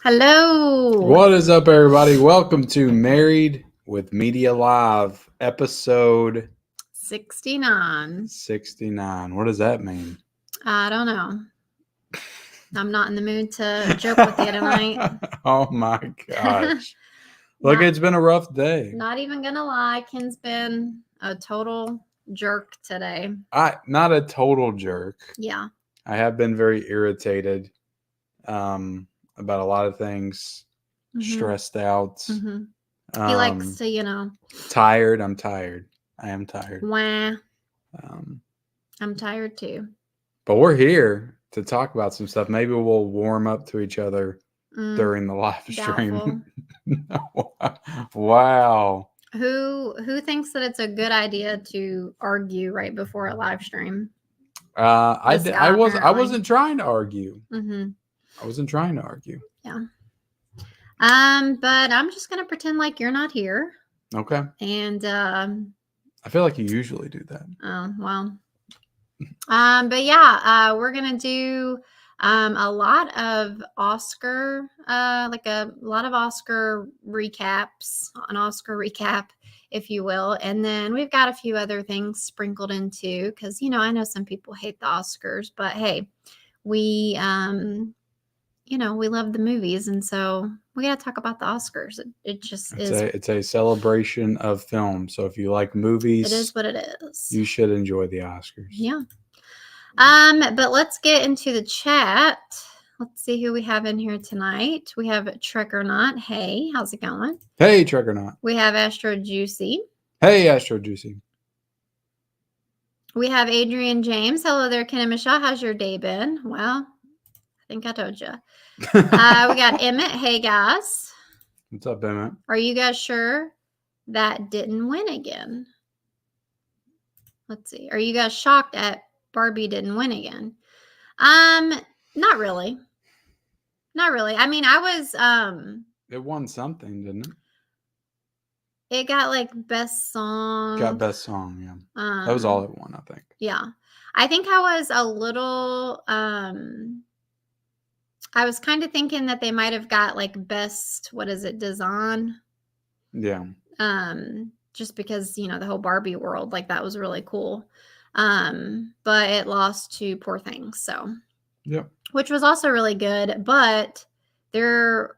Hello. What is up, everybody? Welcome to Married with Media Live, episode 69. 69. What does that mean? I don't know. I'm not in the mood to joke with you tonight. Oh my gosh. Look, it's been a rough day. Not even gonna lie, Ken's been a total jerk today. Not a total jerk. Yeah. I have been very irritated about a lot of things, stressed out. He likes to, Tired. I'm tired. I am tired. Wah. I'm tired too. But we're here to talk about some stuff. Maybe we'll warm up to each other during the live stream. Wow. Who thinks that it's a good idea to argue right before a live stream? I wasn't trying to argue. I wasn't trying to argue. Yeah. But I'm just gonna pretend like you're not here. Okay. And I feel like you usually do that. Oh well. But yeah, we're gonna do a lot of Oscar, like a lot of Oscar recaps, an Oscar recap, if you will, and then we've got a few other things sprinkled in too, because I know some people hate the Oscars, but hey, we we love the movies, and so we got to talk about the Oscars. It's a celebration of film. So if you like movies, it is what it is. You should enjoy the Oscars. Yeah. But let's get into the chat. Let's see who we have in here tonight. We have Trek or Not. Hey, how's it going? Hey, Trek or Not. We have Astro Juicy. Hey, Astro Juicy. We have Adrian James. Hello there, Ken and Michelle. How's your day been? Well, I think I told you. We got Emmett. Hey, guys. What's up, Emmett? Are you guys sure that didn't win again? Let's see. Are you guys shocked at Barbie didn't win again? Not really. Not really. I mean, I was It won something, didn't it? It got like best song. Got best song, yeah. That was all it won, I think. Yeah. I think I was a little I was kind of thinking that they might have got like best, design? Yeah. Just because, the whole Barbie world, like that was really cool. But it lost to Poor Things, so. Yep. Which was also really good, but there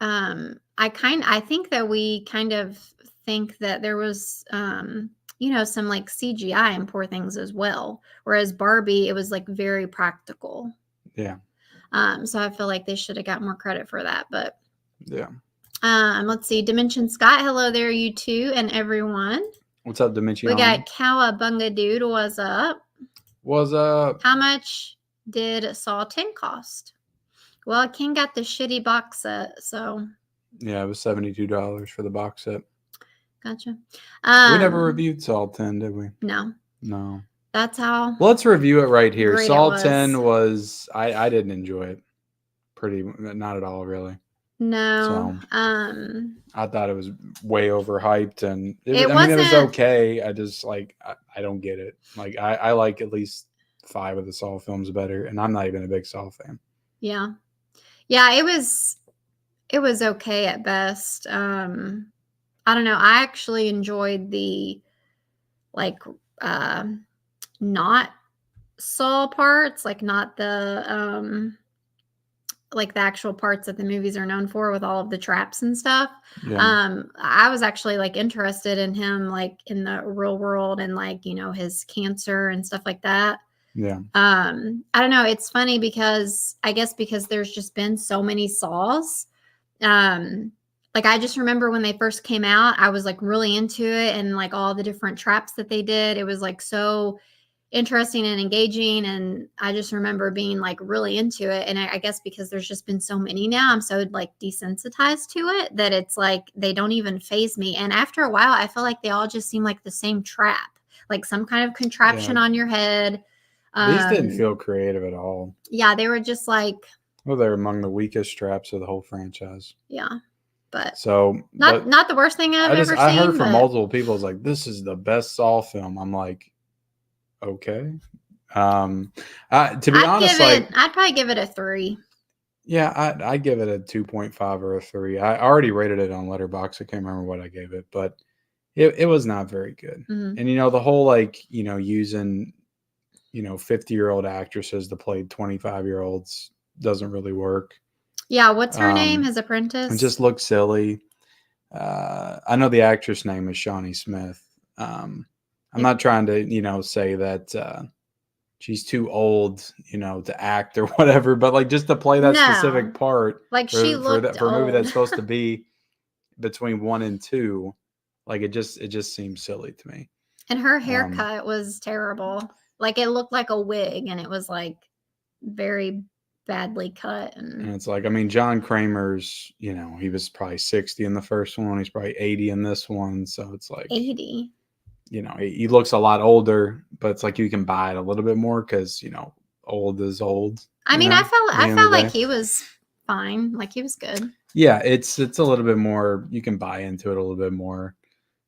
I think that we kind of think that there was some like CGI in Poor Things as well, whereas Barbie, it was like very practical. Yeah. So I feel like they should have got more credit for that, but yeah. Let's see. Dimension Scott, hello there, you two and everyone. What's up, Dimension? We got Cowabunga Dude. What's up? What's up? How much did Saw 10 cost? Well, King got the shitty box set, so. Yeah, it was $72 for the box set. Gotcha. We never reviewed Saw 10, did we? No. No. That's how. Let's review it right here. Saw 10 was I didn't enjoy it. Not at all, really. No. So, I thought it was way overhyped, and it was okay. I just I don't get it. Like I like at least 5 of the Saw films better, and I'm not even a big Saw fan. Yeah. Yeah, it was okay at best. I don't know. I actually enjoyed the not Saw parts, like not the like the actual parts that the movies are known for with all of the traps and stuff. Yeah. I was actually interested in him in the real world and his cancer and stuff like that. Yeah. I don't know. It's funny because I guess because there's just been so many Saws. I just remember when they first came out, I was really into it and all the different traps that they did. It was so interesting and engaging, and I just remember being really into it. And I guess because there's just been so many now, I'm so desensitized to it that it's they don't even faze me. And after a while, I feel like they all just seem like the same trap, some kind of contraption on your head. These didn't feel creative at all. Yeah, they were just well, they're among the weakest traps of the whole franchise. Yeah. But not the worst thing I've ever seen. I heard from multiple people, it's this is the best Saw film. I'm like, okay. To be honest, I'd probably give it a 3. Yeah, I give it a 2.5 or a 3. I already rated it on Letterboxd. I can't remember what I gave it, but it was not very good. Mm-hmm. And the whole like using 50-year-old actresses to play 25-year-olds doesn't really work. Yeah, what's her name? His apprentice. It just looks silly. I know the actress name is Shawnee Smith. I'm not trying to say that she's too old to act or whatever, but like just to play that specific part, like she looked for a movie old. that's supposed to be between 1 and 2, like it just seems silly to me. And her haircut was terrible. Like it looked like a wig, and it was like very badly cut. And it's like, I mean, John Kramer's, he was probably 60 in the first one. He's probably 80 in this one. So it's like 80. He looks a lot older, but it's like you can buy it a little bit more because old is old. I mean, I felt like he was fine. Like he was good. Yeah, it's a little bit more. You can buy into it a little bit more.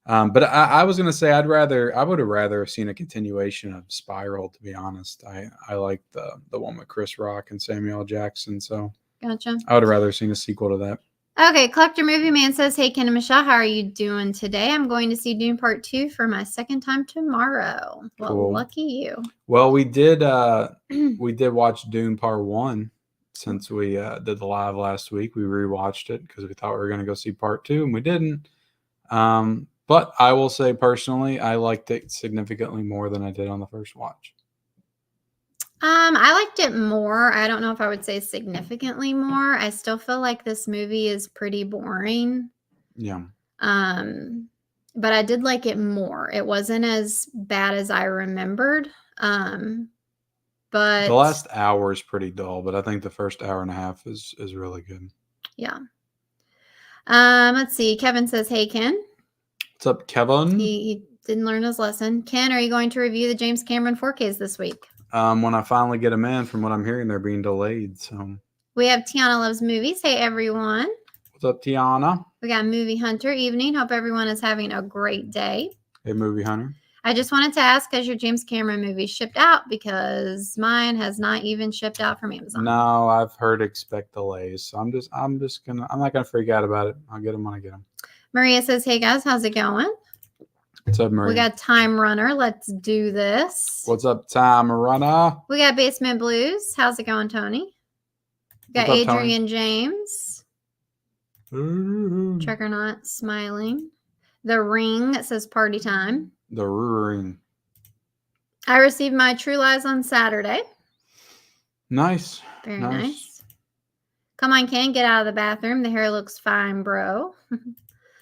But I was gonna say I would have rather seen a continuation of Spiral. To be honest, I like the one with Chris Rock and Samuel L. Jackson. So gotcha. I would have rather seen a sequel to that. Okay, Collector Movie Man says, "Hey Ken and Michelle, how are you doing today? I'm going to see Dune Part 2 for my second time tomorrow." Well, cool. Lucky you. Well, we did watch Dune Part 1 since we did the live last week. We rewatched it because we thought we were going to go see Part 2, and we didn't. But I will say personally, I liked it significantly more than I did on the first watch. I liked it more. I don't know if I would say significantly more. I still feel like this movie is pretty boring. Yeah. But I did like it more. It wasn't as bad as I remembered. But the last hour is pretty dull, but I think the first hour and a half is really good. Yeah. Let's see. Kevin says, "Hey Ken." What's up, Kevin? He didn't learn his lesson. Ken, are you going to review the James Cameron 4Ks this week? When I finally get them in, from what I'm hearing, they're being delayed. So we have Tiana Loves Movies. Hey everyone. What's up, Tiana? We got Movie Hunter evening. Hope everyone is having a great day. Hey, Movie Hunter. I just wanted to ask, has your James Cameron movie shipped out? Because mine has not even shipped out from Amazon. No, I've heard expect delays. So I'm not gonna freak out about it. I'll get them when I get them. Maria says, "Hey guys, how's it going?" What's up, Maria? We got Time Runner. Let's do this. What's up, Time Runner? We got Basement Blues. How's it going, Tony? We got Adrian James. Triggernaut smiling. The Ring. It says party time. The Ring. I received my True Lies on Saturday. Nice. Very nice. Come on, Ken. Get out of the bathroom. The hair looks fine, bro.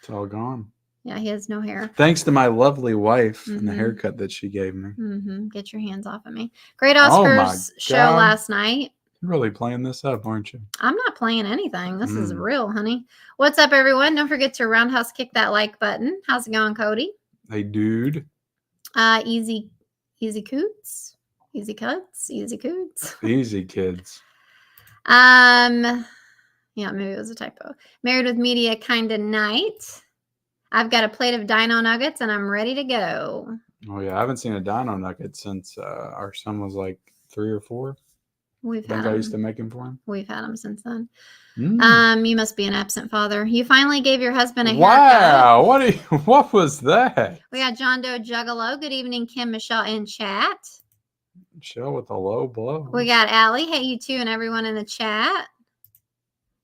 It's all gone. Yeah, he has no hair. Thanks to my lovely wife and the haircut that she gave me. Get your hands off of me. Great Oscars show last night. You're really playing this up, aren't you? I'm not playing anything. This is real, honey. What's up, everyone? Don't forget to roundhouse kick that like button. How's it going, Cody? Hey, dude. Easy coots. Easy cuts. Easy coots. Easy kids. Yeah, maybe it was a typo. Married with Media kind of night. I've got a plate of dino nuggets and I'm ready to go. Oh yeah, I haven't seen a dino nugget since our son was like 3 or 4. I used to make him for him. We've had him since then. You must be an absent father. You finally gave your husband a haircut. Wow, what was that? We got John Doe Juggalo. Good evening, Kim, Michelle, in chat. Michelle with a low blow. We got Allie. Hey, you too, and everyone in the chat.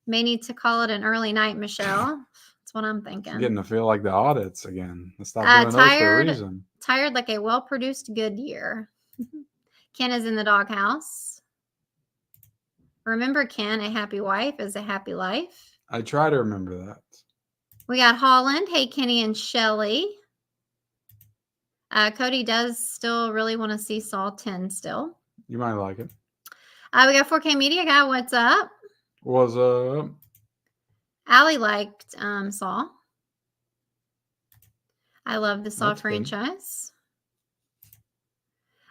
May need to call it an early night, Michelle. That's what I'm thinking. I'm getting to feel like the audits again. Let's stop doing those for a reason. Tired like a well-produced good year. Ken is in the doghouse. Remember, Ken, a happy wife is a happy life. I try to remember that. We got Holland. Hey, Kenny and Shelly. Cody does still really want to see Saw 10 still. You might like it. We got 4K Media Guy. What's up? What's up? Allie liked Saw. I love the Saw franchise.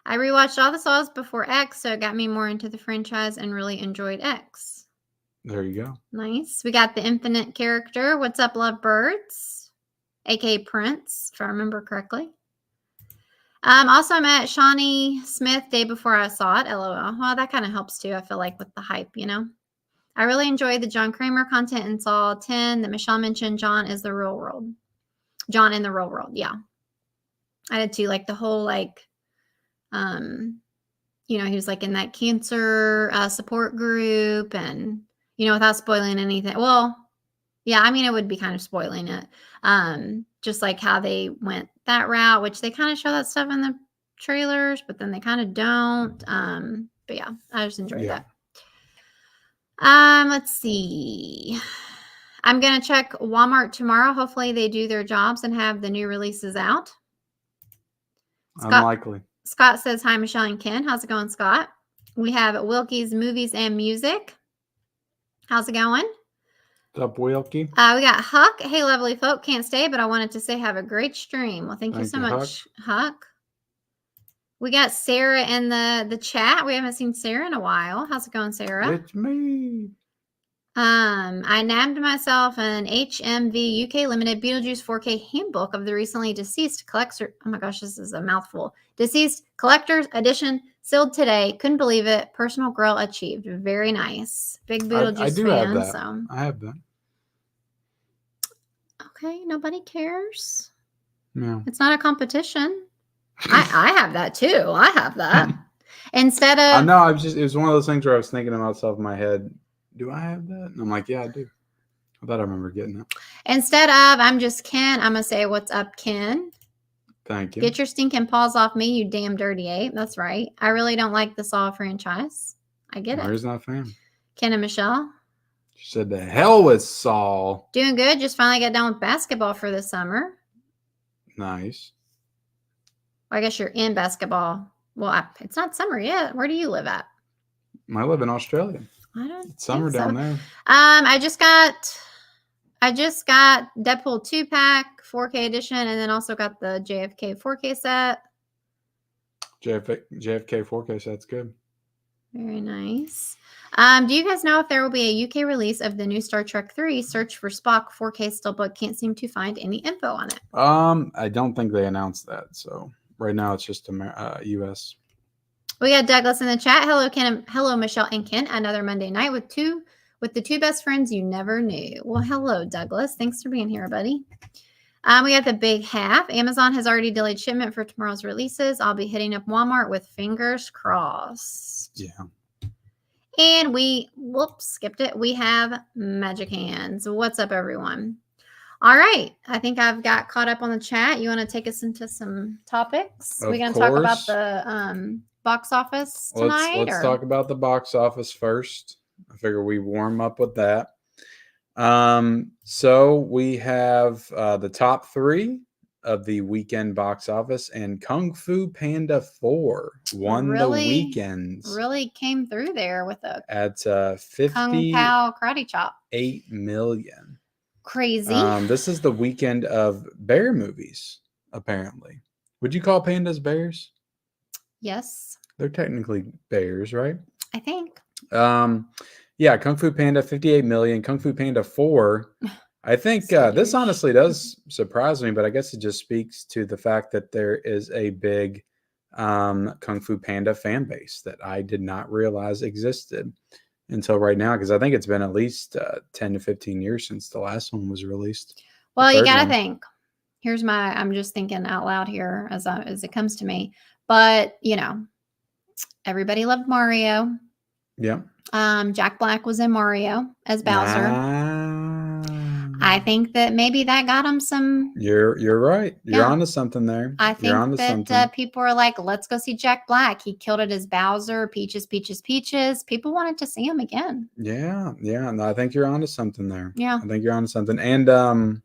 I rewatched all the Saws before X, so it got me more into the franchise and really enjoyed X. There you go. Nice. We got the Infinite character. What's up, Lovebirds? A.K.A. Prince, if I remember correctly. Also, I met Shawnee Smith day before I saw it. LOL. Well, that kind of helps too, I feel like, with the hype, you know. I really enjoyed the John Kramer content in Saw 10 that Michelle mentioned. John in the real world. Yeah. I did too. Like the whole he was like in that cancer support group, and without spoiling anything. Well, yeah, I mean it would be kind of spoiling it. Just like how they went that route, which they kind of show that stuff in the trailers, but then they kind of don't. But yeah, I just enjoyed that. Let's see. I'm gonna check Walmart tomorrow. Hopefully they do their jobs and have the new releases out. Unlikely. Scott says, hi, Michelle and Ken. How's it going, Scott? We have Wilkie's Movies and Music. How's it going? What's up, Wilkie? We got Huck. Hey, lovely folk. Can't stay, but I wanted to say have a great stream. Well, thank you so much, Huck. We got Sarah in the chat. We haven't seen Sarah in a while. How's it going, Sarah? It's me. I nabbed myself an HMV UK Limited Beetlejuice 4K handbook of the recently deceased collector. Oh my gosh, this is a mouthful. Deceased collector's edition, sealed today. Couldn't believe it. Personal girl achieved. Very nice. Big Beetlejuice I do fan. Have that. So I have that. Okay, nobody cares. No, it's not a competition. I have that too. I have that. Instead of I know, it was one of those things where I was thinking to myself in my head, do I have that? And I'm like, yeah, I do. I thought I remember getting it. Instead of I'm just Ken, I'm gonna say, what's up, Ken? Thank you. Get your stinking paws off me, you damn dirty ape. That's right. I really don't like the Saw franchise. I get it. Mari's not a fan. Ken and Michelle. She said the hell with Saw. Doing good. Just finally got done with basketball for the summer. Nice. Well, I guess you're in basketball. Well, it's not summer yet. Where do you live at? I live in Australia. It's summer down there. I just got Deadpool 2-pack 4K edition, and then also got the JFK 4K set. JFK 4K set's good. Very nice. Do you guys know if there will be a UK release of the new Star Trek 3 Search for Spock 4K steelbook? Can't seem to find any info on it. I don't think they announced that. So right now it's just US. We got Douglas in the chat. Hello, Ken. Hello, Michelle and Ken. Another Monday night with the two best friends you never knew. Well, hello, Douglas. Thanks for being here, buddy. We got the big half. Amazon has already delayed shipment for tomorrow's releases. I'll be hitting up Walmart with fingers crossed. Yeah. And skipped it. We have Magic Hands. What's up, everyone? All right. I think I've got caught up on the chat. You want to take us into some topics? We're going to talk about the box office tonight? Let's talk about the box office first. I figure we warm up with that. So we have the top 3 of the weekend box office, and Kung Fu Panda 4 won the weekends. Really came through there with a at 50 Kung Pao karate chop. 8 million. Crazy. This is the weekend of bear movies, apparently. Would you call pandas bears? Yes. They're technically bears, right? I think. Yeah, Kung Fu Panda, 58 million. Kung Fu Panda 4. I think this honestly does surprise me, but I guess it just speaks to the fact that there is a big Kung Fu Panda fan base that I did not realize existed until right now, because I think it's been at least 10 to 15 years since the last one was released. Well, you got to think. I'm just thinking out loud here as it comes to me. But, everybody loved Mario. Yeah. Jack Black was in Mario as Bowser. I think that maybe that got him some. You're right. You're onto something there. I think that people are like, let's go see Jack Black. He killed it as Bowser. Peaches, peaches, peaches. People wanted to see him again. Yeah. No, I think you're onto something there. Yeah. I think you're onto something. And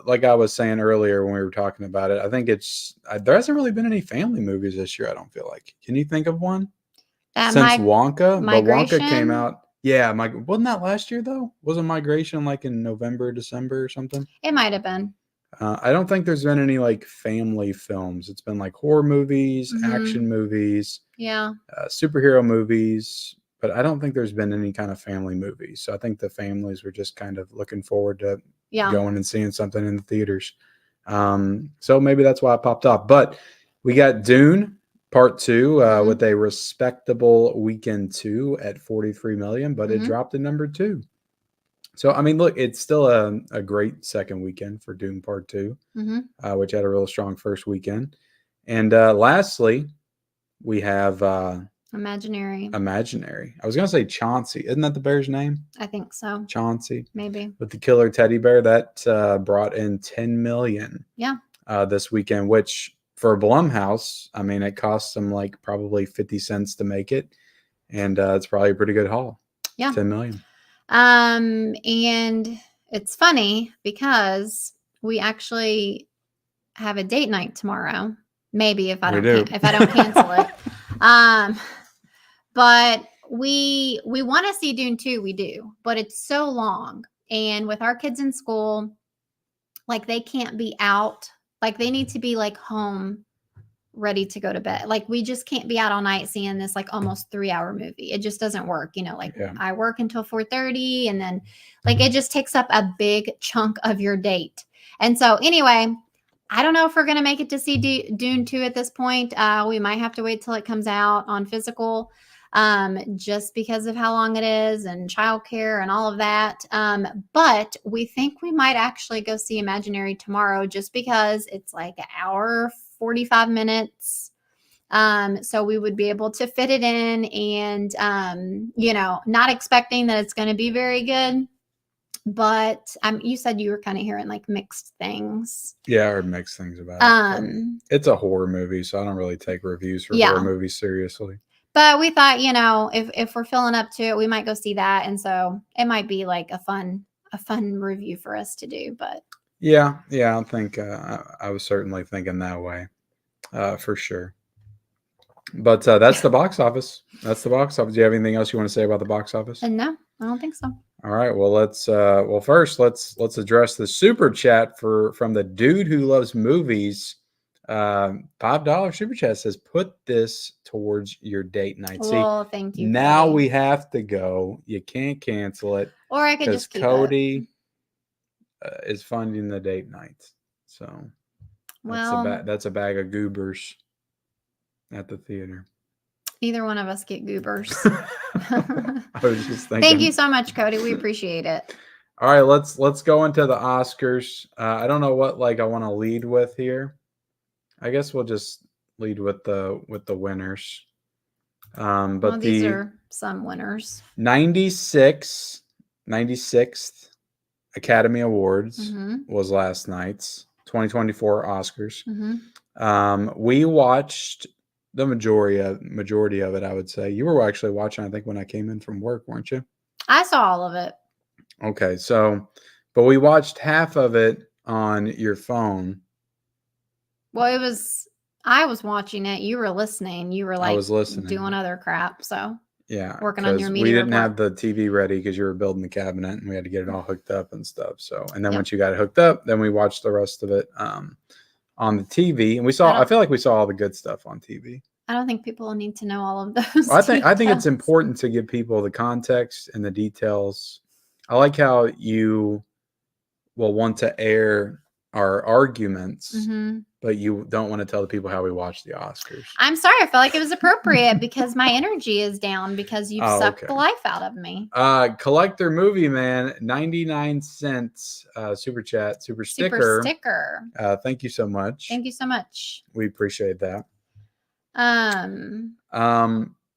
like I was saying earlier when we were talking about it, I think there hasn't really been any family movies this year, I don't feel like. Can you think of one? Since Wonka? But Wonka came out. Yeah, wasn't that last year though? Wasn't Migration like in November, December or something? It might have been. I don't think there's been any like family films. It's been like horror movies, action movies, superhero movies, but I don't think there's been any kind of family movies. So I think the families were just kind of looking forward to going and seeing something in the theaters. So maybe that's why it popped up. But we got Dune Part 2 with a respectable weekend 2 at 43 million, but it dropped to number 2. So, I mean, look, it's still a great second weekend for Dune Part 2, which had a real strong first weekend. And lastly, we have Imaginary. I was going to say Chauncey. Isn't that the bear's name? I think so. Chauncey. Maybe. With the killer teddy bear, that brought in 10 million this weekend, which for Blumhouse, I mean, it cost them like probably 50 cents to make it. And it's probably a pretty good haul. Yeah. 10 million. And it's funny because we actually have a date night tomorrow. Maybe if I don't cancel it. But we want to see Dune 2, we do, but it's so long. And with our kids in school, like they can't be out. Like they need to be like home ready to go to bed. Like we just can't be out all night seeing this like almost 3-hour movie. It just doesn't work. You know, like I work until 4:30 and then like it just takes up a big chunk of your date. And so anyway, I don't know if we're going to make it to see Dune 2 at this point. We might have to wait till it comes out on physical, just because of how long it is and childcare and all of that. But we think we might actually go see Imaginary tomorrow just because it's like an hour, 45 minutes. So we would be able to fit it in and, you know, not expecting that it's going to be very good. But you said you were kind of hearing like mixed things. Yeah, I heard mixed things about it. It's a horror movie, so I don't really take reviews for horror movies seriously. But we thought, you know, if we're feeling up to it, we might go see that, and so it might be like a fun review for us to do. But yeah, I think I was certainly thinking that way, for sure. But that's the box office. That's the box office. Do you have anything else you want to say about the box office? No, I don't think so. All right. Well, let's address the super chat from the dude who loves movies. $5 super chat says, "Put this towards your date night." Well, thank you. Now Cody. we have to go. You can't cancel it. Or I could just keep Cody is funding the date night. So that's a bag of goobers at the theater. Either one of us get goobers. I was just thinking. Thank you so much, Cody. We appreciate it. All right, let's go into the Oscars. I don't know what I want to lead with here. I guess we'll just lead with the winners. But these are some winners. 96th Academy Awards was last night's 2024 Oscars. We watched the majority of it, I would say. You were actually watching, I think, when I came in from work, weren't you? I saw all of it. Okay, but we watched half of it on your phone. Well, I was watching it. You were listening. You were like, I was listening, doing other crap. So yeah, working on your media. We didn't have the TV ready because you were building the cabinet, and we had to get it all hooked up and stuff. So, and then once you got it hooked up, then we watched the rest of it on the TV, and I feel like we saw all the good stuff on TV. I don't think people need to know all of those. I think it's important to give people the context and the details. I like how you will want to air our arguments, but you don't want to tell the people how we watch the Oscars. I'm sorry. I felt like it was appropriate because my energy is down because you've sucked the life out of me. Collector Movie Man, 99 cents super sticker. Thank you so much. Thank you so much. We appreciate that.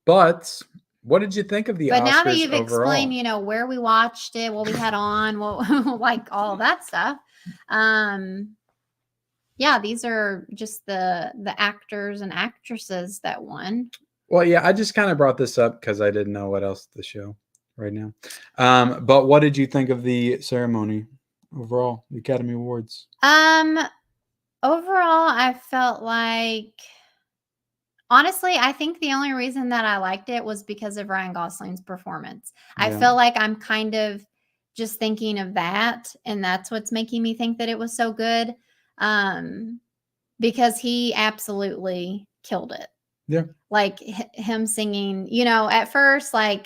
But what did you think of the Oscars now that you've overall? explained, where we watched it, what we had on, like all of that stuff. Yeah, these are just the actors and actresses that won. Well, yeah, I just kind of brought this up because I didn't know what else to show right now. But what did you think of the ceremony overall, the Academy Awards? Overall, I felt like, honestly, I think the only reason that I liked it was because of Ryan Gosling's performance. I feel like I'm kind of just thinking of that, and that's what's making me think that it was so good. Because he absolutely killed it. Yeah. Like him singing, at first, I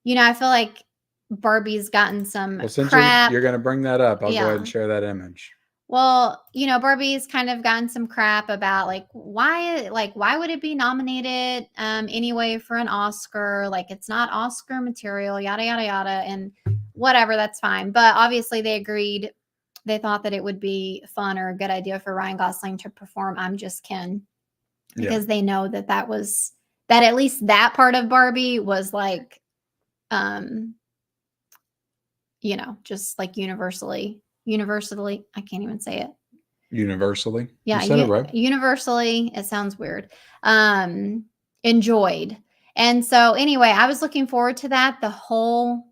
feel like Barbie's gotten some since crap. You're going to bring that up, I'll go ahead and share that image. Well, Barbie's kind of gotten some crap about why would it be nominated anyway for an Oscar? Like it's not Oscar material, yada yada yada, and whatever, that's fine. But obviously they agreed. They thought that it would be fun or a good idea for Ryan Gosling to perform I'm Just Ken, because they know that at least that part of Barbie was like just like universally, I can't even say it. Universally. Yeah, you said it right. Universally, it sounds weird. Enjoyed. And so anyway, I was looking forward to that the whole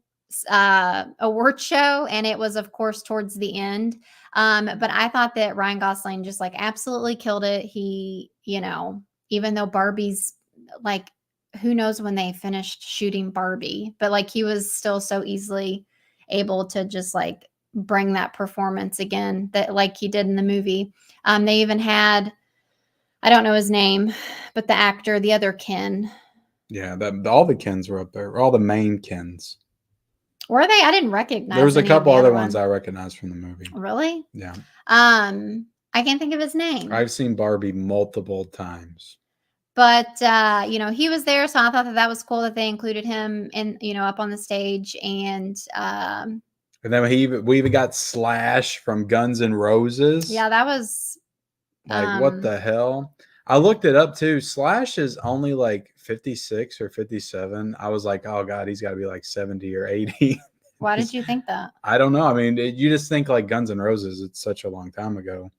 award show, and it was of course towards the end. But I thought that Ryan Gosling just like absolutely killed it. He, even though Barbie's like, who knows when they finished shooting Barbie, but like he was still so easily able to just like bring that performance again that like he did in the movie. They even had, I don't know his name, but the actor, the other Ken. Yeah, all the Kens were up there. All the main Kens. Were they? I didn't recognize. There was a couple other ones I recognized from the movie. Really? Yeah. I can't think of his name. I've seen Barbie multiple times. But he was there, so I thought that was cool that they included him in, up on the stage. And then we even got Slash from Guns N' Roses. Yeah, that was like what the hell? I looked it up too. Slash is only like 56 or 57. I was like, oh God, he's got to be like 70 or 80. Why did you think that? I don't know. I mean, you just think like Guns N' Roses. It's such a long time ago.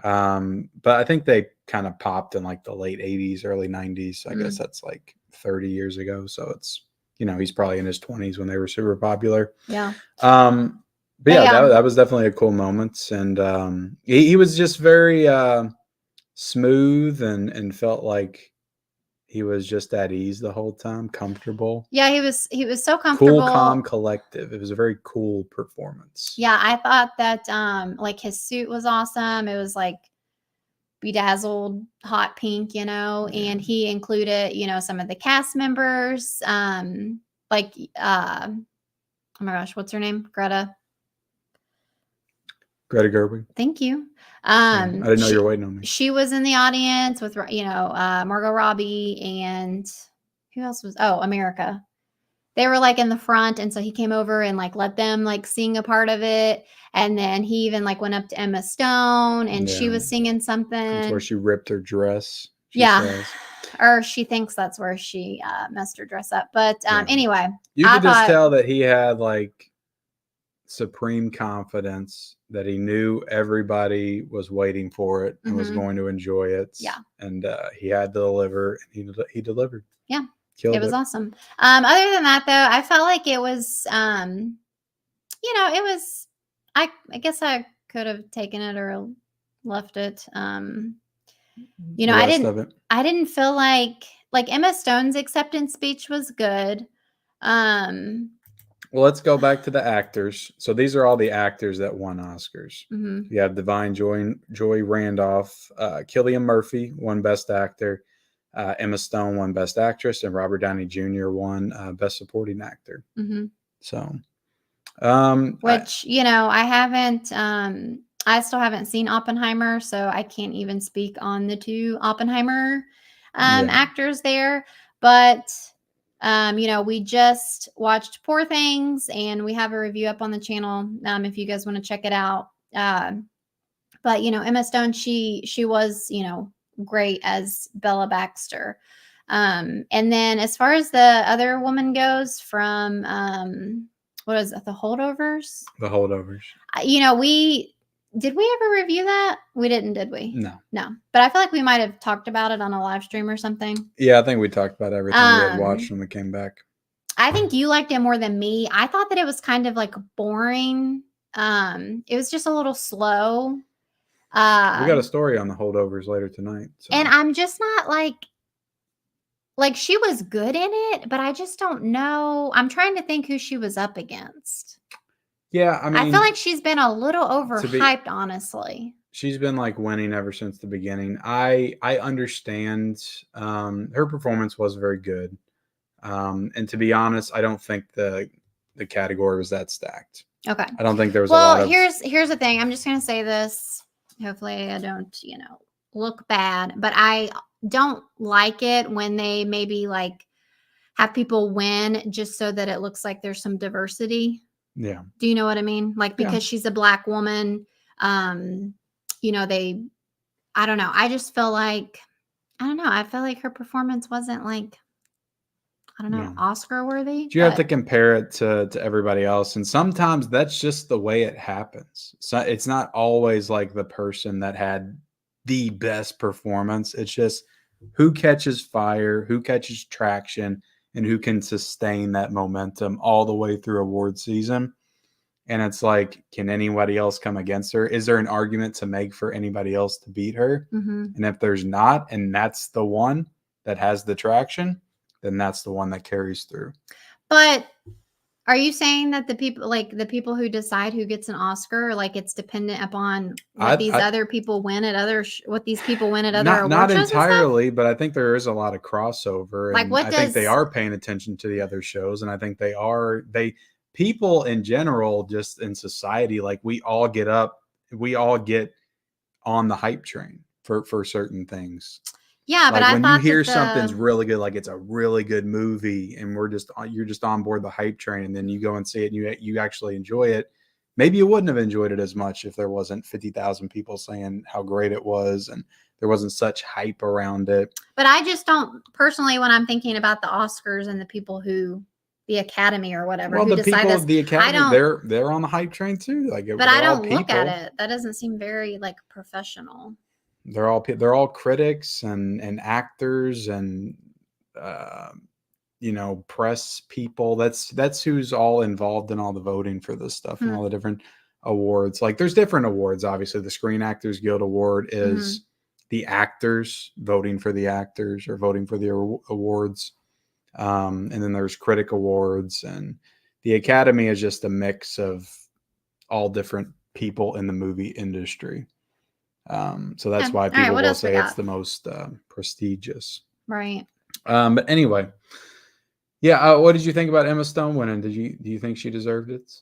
But I think they kind of popped in like the late 80s, early 90s. I guess that's like 30 years ago. So it's, he's probably in his 20s when they were super popular. Yeah. But yeah, that was definitely a cool moment. And he was just very smooth and felt like he was just at ease the whole time, comfortable. Yeah, he was so comfortable. Cool, calm, collective. It was a very cool performance. Yeah, I thought that like his suit was awesome. It was like bedazzled hot pink, and he included, some of the cast members. Like oh my gosh, what's her name? Greta Gerwig. Thank you. I didn't know you were waiting on me. She was in the audience with, Margot Robbie, and who else was? Oh, America. They were like in the front, and so he came over and like let them like sing a part of it, and then he even like went up to Emma Stone, and she was singing something. That's where she ripped her dress. Says. Or she thinks that's where she messed her dress up. But anyway, you could just tell that he had like supreme confidence, that he knew everybody was waiting for it and was going to enjoy it. Yeah. And he had to deliver, and he delivered. Yeah. It was awesome. Other than that, though, I felt like it was, it was, I guess I could have taken it or left it. I didn't feel like Emma Stone's acceptance speech was good. Well, let's go back to the actors. So these are all the actors that won Oscars. Mm-hmm. You have Divine Joy Randolph, Cillian Murphy won Best Actor, Emma Stone won Best Actress, and Robert Downey Jr. won Best Supporting Actor. Mm-hmm. So, which I haven't. I still haven't seen Oppenheimer, so I can't even speak on the two Oppenheimer actors there. But we just watched Poor Things, and we have a review up on the channel if you guys want to check it out. But Emma Stone, she was great as Bella Baxter. And then as far as the other woman goes from what is it, The Holdovers? The Holdovers. Did we ever review that? We didn't, did we? No. But I feel like we might have talked about it on a live stream or something. Yeah, I think we talked about everything we had watched when we came back. I think you liked it more than me. I thought that it was kind of like boring. It was just a little slow. We got a story on The Holdovers later tonight. So. And I'm just not like she was good in it, but I just don't know. I'm trying to think who she was up against. Yeah, I mean, I feel like she's been a little overhyped, honestly. She's been like winning ever since the beginning. I understand. Her performance was very good. And to be honest, I don't think the category was that stacked. Okay. I don't think there was a lot of. Here's the thing. I'm just gonna say this. Hopefully, I don't, look bad. But I don't like it when they maybe like have people win just so that it looks like there's some diversity. Yeah. Do you know what I mean? Like because she's a Black woman, they. I don't know. I just feel like I don't know. I feel like her performance wasn't like I don't know, Oscar worthy. You have to compare it to everybody else. And sometimes that's just the way it happens. So it's not always like the person that had the best performance. It's just who catches fire, who catches traction, and who can sustain that momentum all the way through award season. And it's like, can anybody else come against her? Is there an argument to make for anybody else to beat her? Mm-hmm. And if there's not, and that's the one that has the traction, then that's the one that carries through. But are you saying that the people who decide who gets an Oscar, like it's dependent upon what these other people win at other what these people win at other award not shows? Not entirely, but I think there is a lot of crossover. Like and what I think they are paying attention to the other shows, and I think people in general, just in society, like we all get on the hype train for certain things. Yeah, like but when you hear something's really good, like it's a really good movie, and you're just on board the hype train, and then you go and see it, and you actually enjoy it. Maybe you wouldn't have enjoyed it as much if there wasn't 50,000 people saying how great it was, and there wasn't such hype around it. But I just don't personally, when I'm thinking about the Oscars and the people the Academy or whatever, well, who the decide people this, of the Academy, they're on the hype train too. But I don't look at it. That doesn't seem very like professional. They're all critics and actors and press people. That's who's all involved in all the voting for this stuff and all the different awards. Like there's different awards. Obviously, the Screen Actors Guild Award is the actors voting for the actors or voting for the awards. And then there's critic awards, and the Academy is just a mix of all different people in the movie industry. So that's why people will say it's the most prestigious. Right. But anyway, yeah. What did you think about Emma Stone winning? Do you think she deserved it?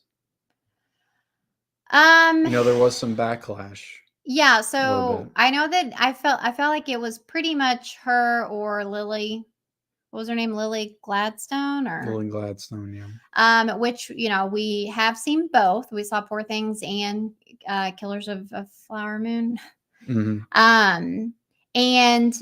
There was some backlash. Yeah. So I know that I felt like it was pretty much her or Lily. What was her name? Lily Gladstone Lily Gladstone, yeah. Which, we have seen both. We saw Poor Things and Killers of Flower Moon. Mm-hmm. And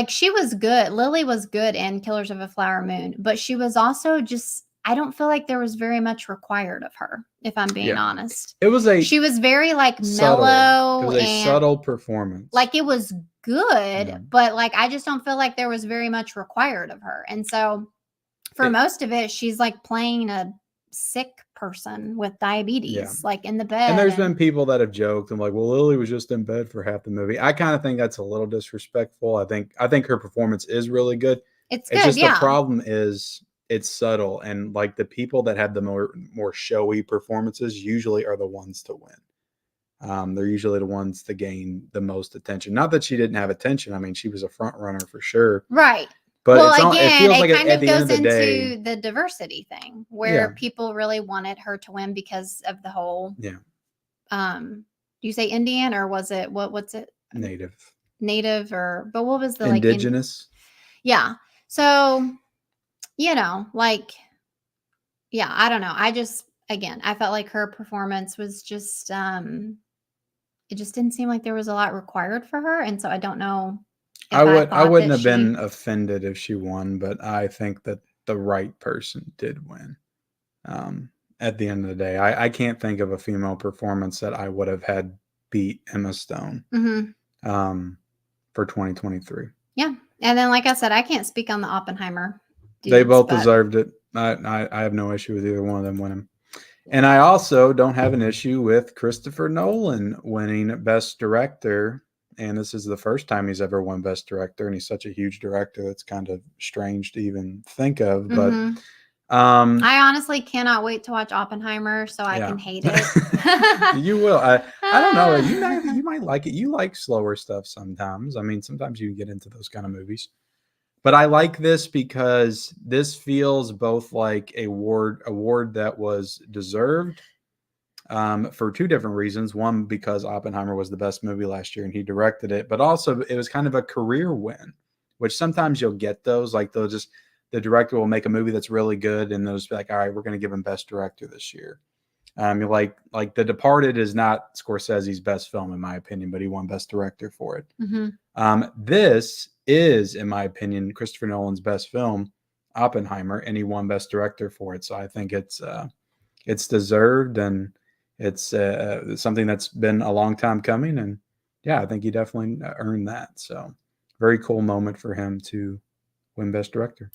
she was good. Lily was good in Killers of a Flower Moon, but she was also just, I don't feel like there was very much required of her, if I'm being honest. She was very like mellow. It was a subtle performance. Like it was good, but like I just don't feel like there was very much required of her. And so for most of it, she's like playing a sick person with diabetes, like in the bed. And there's been people that have joked and like, well, Lily was just in bed for half the movie. I kind of think that's a little disrespectful. I think her performance is really good. It's good. The problem is it's subtle, and like the people that have the more showy performances usually are the ones to win. They're usually the ones to gain the most attention. Not that she didn't have attention. I mean, she was a front runner for sure. Right. But it feels like kind of goes into the diversity thing where people really wanted her to win because of the whole. Yeah. Do you say Indian or was it what's it? Native but what was the indigenous? Yeah. So, I don't know. I felt like her performance was just it just didn't seem like there was a lot required for her, and so I don't know. I wouldn't have been offended if she won, but I think that the right person did win. At the end of the day, I can't think of a female performance that I would have had beat Emma Stone for 2023. Yeah. And then, like I said, I can't speak on the Oppenheimer dudes, they both deserved it. I have no issue with either one of them winning. And I also don't have an issue with Christopher Nolan winning Best Director. And this is the first time he's ever won Best Director, and he's such a huge director that's kind of strange to even think of. But I honestly cannot wait to watch Oppenheimer so I can hate it. You will. I don't know. You might like it. You like slower stuff sometimes. I mean, sometimes you get into those kind of movies. But I like this because this feels both like a award that was deserved for two different reasons. One, because Oppenheimer was the best movie last year and he directed it, but also it was kind of a career win, which sometimes you'll get those. Like they'll just, the director will make a movie that's really good and they'll just be like, all right, we're going to give him best director this year. Like The Departed is not Scorsese's best film, in my opinion, but he won best director for it. Mm-hmm. This is, in my opinion, Christopher Nolan's best film, Oppenheimer, and he won best director for it. So I think it's deserved, and it's something that's been a long time coming. And yeah, I think he definitely earned that. So very cool moment for him to win best director.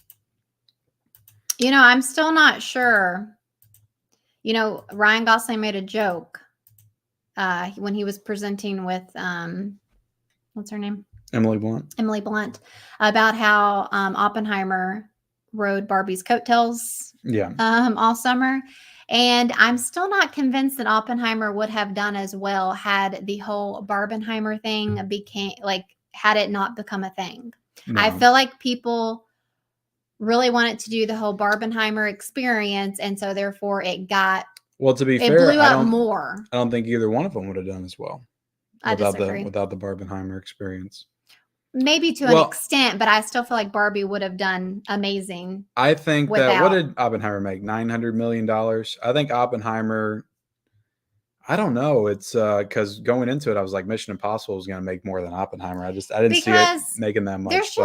You know, I'm still not sure. You know, Ryan Gosling made a joke when he was presenting with what's her name? Emily Blunt, about how Oppenheimer rode Barbie's coattails all summer. And I'm still not convinced that Oppenheimer would have done as well had the whole Barbenheimer thing had it not become a thing. No. I feel like people really wanted to do the whole Barbenheimer experience, and so therefore it to be fair, blew up more. I don't think either one of them would have done as well without the Barbenheimer experience. Maybe to an extent, but I still feel like Barbie would have done amazing. I think that, what did Oppenheimer make? $900 million. I think Oppenheimer, I don't know. It's because going into it, I was like, Mission Impossible was going to make more than Oppenheimer. I didn't see it making that much.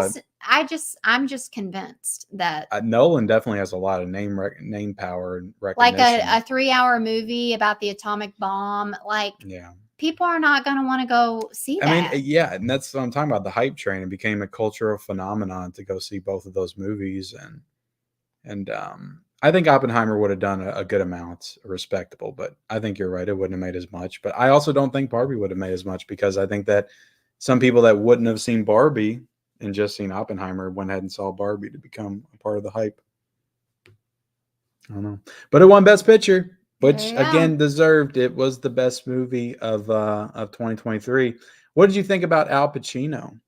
I'm just convinced that Nolan definitely has a lot of name power and recognition. Like a 3-hour movie about the atomic bomb. Like, yeah. People are not going to want to go see that. I mean, yeah, and that's what I'm talking about. The hype train. It became a cultural phenomenon to go see both of those movies, and I think Oppenheimer would have done a good amount, respectable. But I think you're right; it wouldn't have made as much. But I also don't think Barbie would have made as much, because I think that some people that wouldn't have seen Barbie and just seen Oppenheimer went ahead and saw Barbie to become a part of the hype. I don't know, but it won Best Picture, which again deserved. It was the best movie of 2023. What did you think about Al Pacino?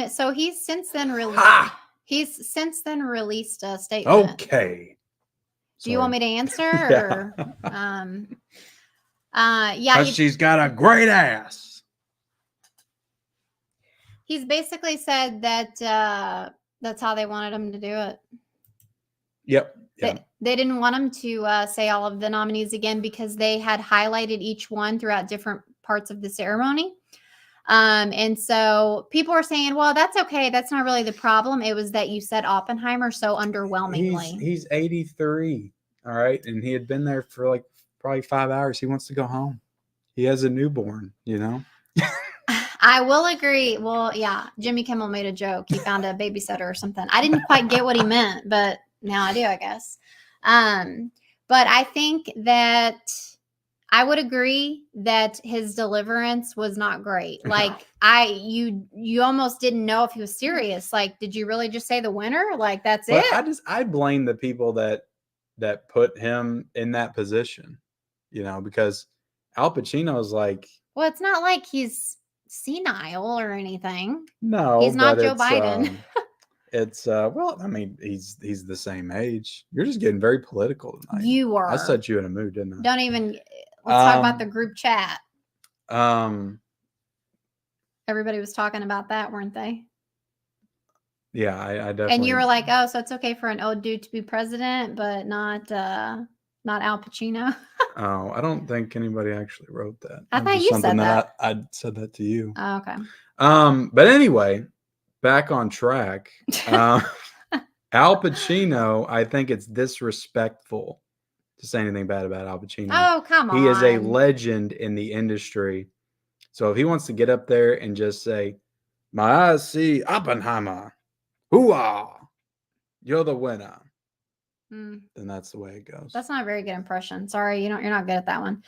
So he's since then released a statement. Okay. Do you want me to answer? Or, because she's got a great ass. He's basically said that that's how they wanted him to do it. Yep. They didn't want him to say all of the nominees again, because they had highlighted each one throughout different parts of the ceremony. And so people were saying, well, that's okay. That's not really the problem. It was that you said Oppenheimer so underwhelmingly. He's 83. All right. And he had been there for like probably 5 hours. He wants to go home. He has a newborn, you know? I will agree. Well, yeah. Jimmy Kimmel made a joke. He found a babysitter or something. I didn't quite get what he meant, but now I do, I guess. But I think that I would agree that his deliverance was not great. Like you almost didn't know if he was serious. Like, did you really just say the winner? Like, that's it. I blame the people that put him in that position, you know, because Al Pacino is like, well, it's not like he's senile or anything. No, he's not Joe Biden. It's well, I mean, he's the same age. You're just getting very political tonight. You are. I set you in a mood, didn't I? Don't even. Let's talk about the group chat. Everybody was talking about that, weren't they? Yeah, I definitely. And you were like, "Oh, so it's okay for an old dude to be president, but not Al Pacino." Oh, I don't think anybody actually wrote that. I thought you said that. I said that to you. Oh, okay. But anyway, back on track. Al Pacino, I think it's disrespectful to say anything bad about Al Pacino. Oh, come on. He is a legend in the industry. So if he wants to get up there and just say, "My eyes see Oppenheimer. Hoo-ah. You're the winner." Then that's the way it goes. That's not a very good impression. Sorry, you're not good at that one.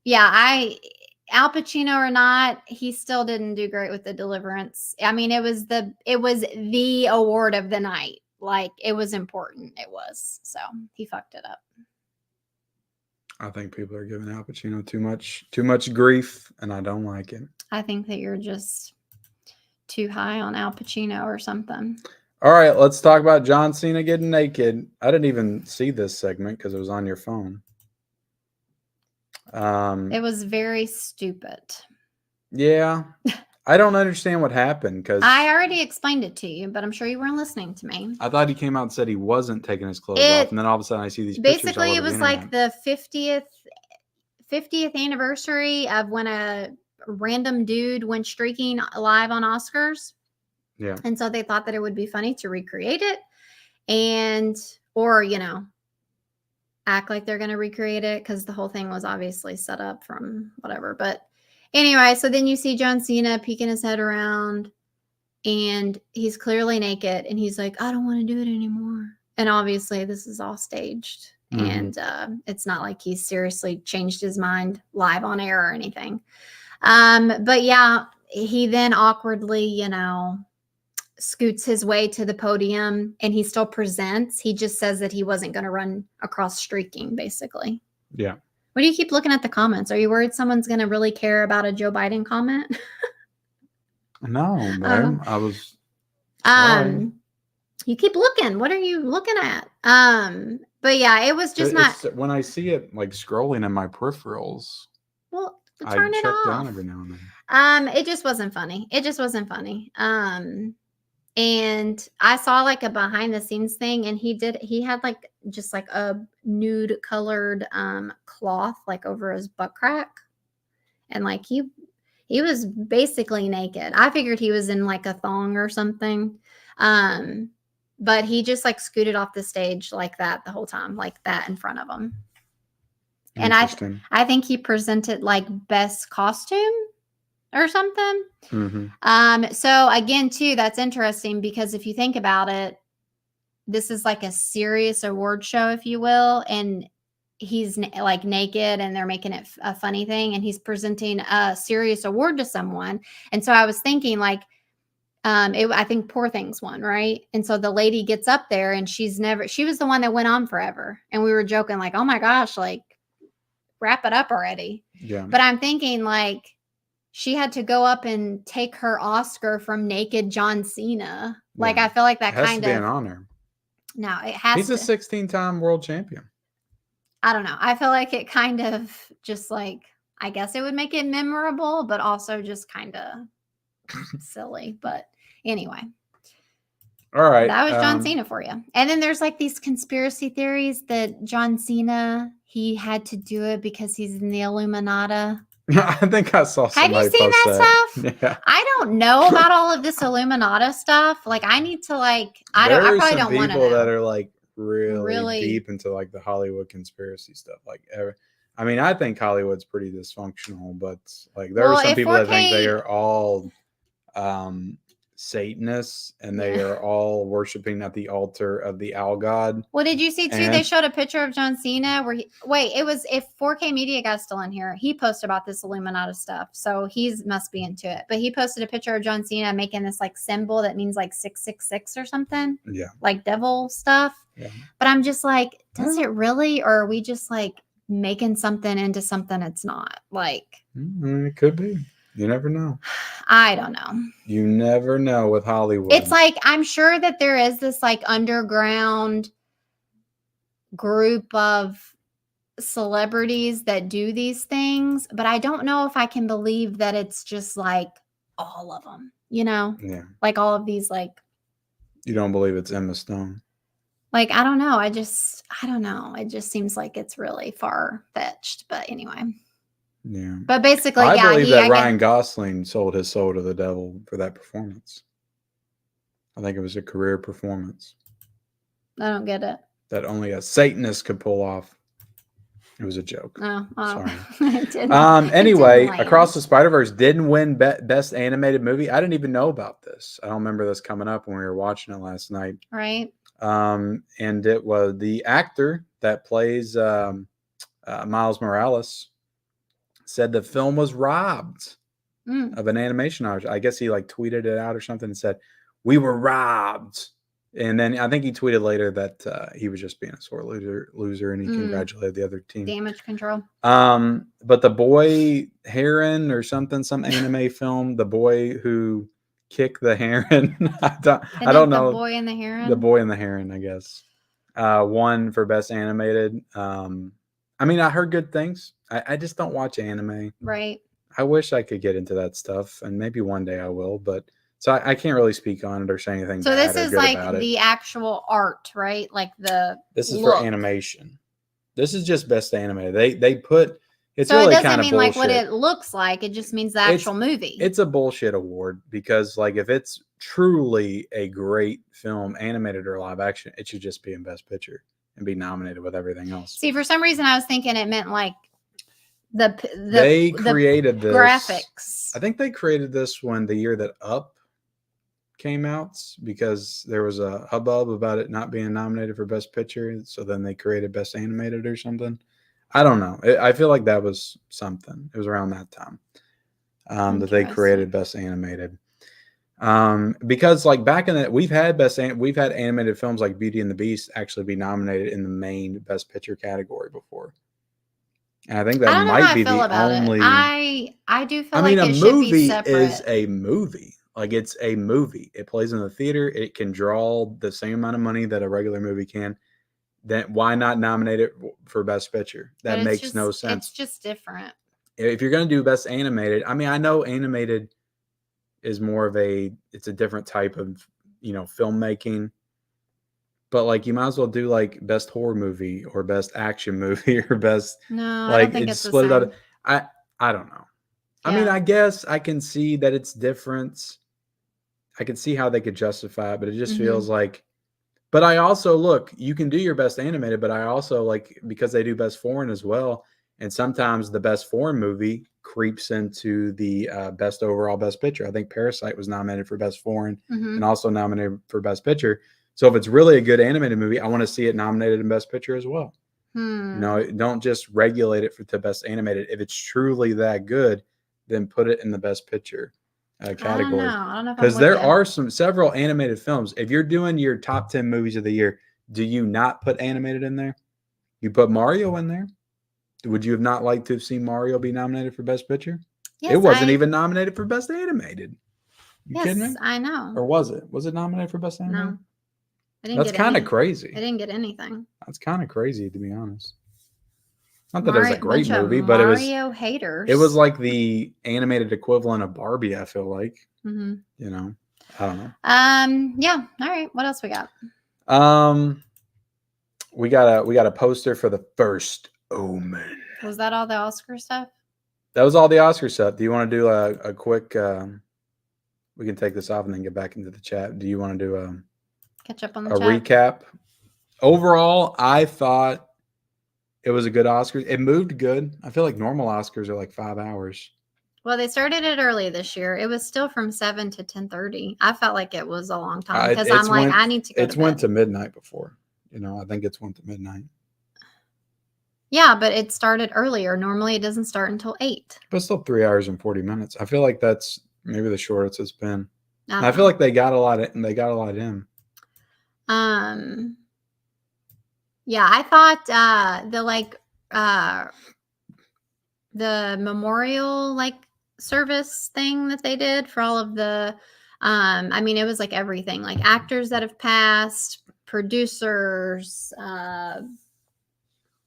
Yeah, Al Pacino or not, he still didn't do great with the deliverance. I mean, it was the award of the night. Like, it was important. It was. So he fucked it up. I think people are giving Al Pacino too much grief, and I don't like it. I think that you're just too high on Al Pacino or something. All right, let's talk about John Cena getting naked. I didn't even see this segment because it was on your phone. It was very stupid. Yeah. I don't understand what happened because I already explained it to you, but I'm sure you weren't listening to me. I thought he came out and said he wasn't taking his clothes off, and then all of a sudden I see these pictures all basically over it was the internet. like the 50th anniversary of when a random dude went streaking live on Oscars. Yeah. And so they thought that it would be funny to recreate it and or act like they're going to recreate it because the whole thing was obviously set up from whatever. But anyway, so then you see John Cena peeking his head around and he's clearly naked and he's like, I don't want to do it anymore. And obviously this is all staged. And it's not like he's seriously changed his mind live on air or anything. But yeah, he then awkwardly, scoots his way to the podium and he still presents. He just says that he wasn't going to run across streaking, basically. Yeah. What do you keep looking at the comments? Are you worried someone's going to really care about a Joe Biden comment? No, man. I was sorry. You keep looking. What are you looking at? But yeah, it was just not. When I see it like scrolling in my peripherals. Well, turn it off. Down every now and then. It just wasn't funny. It just wasn't funny. And I saw like a behind the scenes thing and he had like just like a nude colored cloth like over his butt crack. And like he was basically naked. I figured he was in like a thong or something. But he just like scooted off the stage like that the whole time, like that in front of him. And I think he presented like best costume or something. So again, too, that's interesting because if you think about it, this is like a serious award show, if you will, and he's like naked and they're making it a funny thing and he's presenting a serious award to someone. And so I was thinking like, I think Poor Things won, right? And so the lady gets up there and she was the one that went on forever. And we were joking like, oh my gosh, like wrap it up already. Yeah. But I'm thinking like, she had to go up and take her Oscar from naked John Cena. Like, I feel like that has to be an honor. No, it has to. He's a 16-time world champion. I don't know. I feel like it kind of just like, I guess it would make it memorable, but also just kind of silly. But anyway. All right. That was John Cena for you. And then there's like these conspiracy theories that John Cena, he had to do it because he's in the Illuminati. I think I saw somebody. Have you seen that stuff? Yeah. I don't know about all of this Illuminati stuff. Like, I need to like. I probably don't want to know. People that are like really deep into like the Hollywood conspiracy stuff. Like, I mean, I think Hollywood's pretty dysfunctional, but like there are some people that think they are all Satanists and they are all worshiping at the altar of the owl god. Well, did you see too? They showed a picture of John Cena where it was if 4K Media guy's still in here, he posted about this Illuminati stuff. So must be into it. But he posted a picture of John Cena making this like symbol that means like 666 or something. Yeah. Like devil stuff. Yeah. But I'm just like, does it really? Or are we just like making something into something it's not? Like it could be. You never know. I don't know. You never know with Hollywood. It's like, I'm sure that there is this like underground group of celebrities that do these things, but I don't know if I can believe that it's just like all of them, Yeah. Like all of these, like. You don't believe it's Emma Stone? Like, I don't know. I don't know. It just seems like it's really far-fetched, but anyway. Yeah. But basically, I believe that Ryan Gosling sold his soul to the devil for that performance. I think it was a career performance. I don't get it. That only a Satanist could pull off. It was a joke. Oh. Sorry. Anyway, Across the Spider-Verse didn't win Best Animated Movie. I didn't even know about this. I don't remember this coming up when we were watching it last night. Right. And it was the actor that plays Miles Morales said the film was robbed of an animation artist. I guess he like tweeted it out or something and said, "We were robbed." And then I think he tweeted later that he was just being a sore loser and he congratulated the other team. Damage Control. But the boy Heron or something, some anime film, the boy who Kick the Heron. I don't know. The Boy and the Heron. The Boy and the Heron, I guess. Won for best animated. I mean, I heard good things. I just don't watch anime. Right. I wish I could get into that stuff, and maybe one day I will. But so I can't really speak on it or say anything. So bad this is or good like about the actual art, right? Like this is look. for animation. This is just best animated. They put it's so really it doesn't kind of mean bullshit. like what it looks like. It just means the actual movie. It's a bullshit award because like if it's truly a great film, animated or live action, it should just be in Best Picture and be nominated with everything else. See, for some reason, I was thinking it meant like they created this graphics. I think they created this when the year that Up came out because there was a hubbub about it not being nominated for Best Picture. So then they created Best Animated or something. I don't know. I feel like that was something. It was around that time that they created Best Animated. Because like back in that, we've had animated films like Beauty and the Beast actually be nominated in the main Best Picture category before. And I think that might be the only. I do feel like it should be separate. A movie is a movie. Like it's a movie. It plays in the theater. It can draw the same amount of money that a regular movie can. Then why not nominate it for Best Picture? That makes no sense. It's just different. If you're going to do Best Animated, I mean, I know animated is more of it's a different type of, filmmaking. But like you might as well do like Best Horror Movie or Best Action Movie or Best. No, like I don't think it's split the same. I don't know. Yeah. I mean, I guess I can see that it's different. I can see how they could justify it, but it just feels like. But I also look. You can do your Best Animated, but I also like because they do Best Foreign as well, and sometimes the Best Foreign Movie creeps into the Best Overall Best Picture. I think Parasite was nominated for Best Foreign and also nominated for Best Picture. So if it's really a good animated movie, I want to see it nominated in Best Picture as well. No, don't just regulate it to Best Animated. If it's truly that good, then put it in the Best Picture category. I don't know because there are several animated films. If you're doing your top 10 movies of the year, do you not put animated in there? You put Mario in there. Would you have not liked to have seen Mario be nominated for Best Picture? Yes, it wasn't even nominated for Best Animated. You kidding me? I know. Or was it? Was it nominated for Best Animated? No. That's kind of crazy. I didn't get anything. That's kind of crazy, to be honest. Not that it was a great movie, but it was Mario haters. It was like the animated equivalent of Barbie. I feel like, I don't know. Yeah. All right. What else we got? We got a poster for The First Omen. Was that all the Oscar stuff? That was all the Oscar stuff. Do you want to do a quick? We can take this off and then get back into the chat. Do you want to do catch up on the recap? Overall, I thought it was a good Oscar. It moved good. I feel like normal Oscars are like 5 hours. Well, they started it early this year. It was still from 7 to 10:30. I felt like it was a long time because I need to go. It's went to midnight before. I think it's went to midnight. Yeah, but it started earlier. Normally, it doesn't start until 8. But still 3 hours and 40 minutes. I feel like that's maybe the shortest it's been. I feel like they got a lot in. Yeah, I thought the memorial service thing that they did for all of the I mean, it was like everything, like actors that have passed, producers,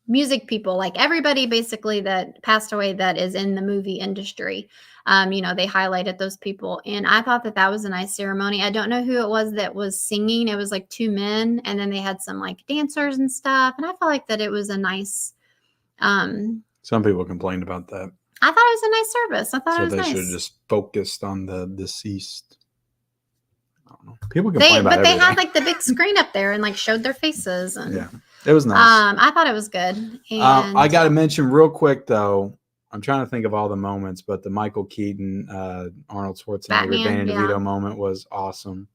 music people, like everybody basically that passed away that is in the movie industry. They highlighted those people, and I thought that was a nice ceremony. I don't know who it was that was singing. It was like 2 men, and then they had some like dancers and stuff, and I felt like that it was a nice some people complained about that. I thought it was a nice service. I thought it was nice. So they should have just focused on the deceased. I don't know. People complain about everything. They had like the big screen up there and like showed their faces, and yeah, it was nice. I thought it was good. And I got to mention real quick though. I'm trying to think of all the moments, but the Michael Keaton, Arnold Schwarzenegger, Danny DeVito moment was awesome.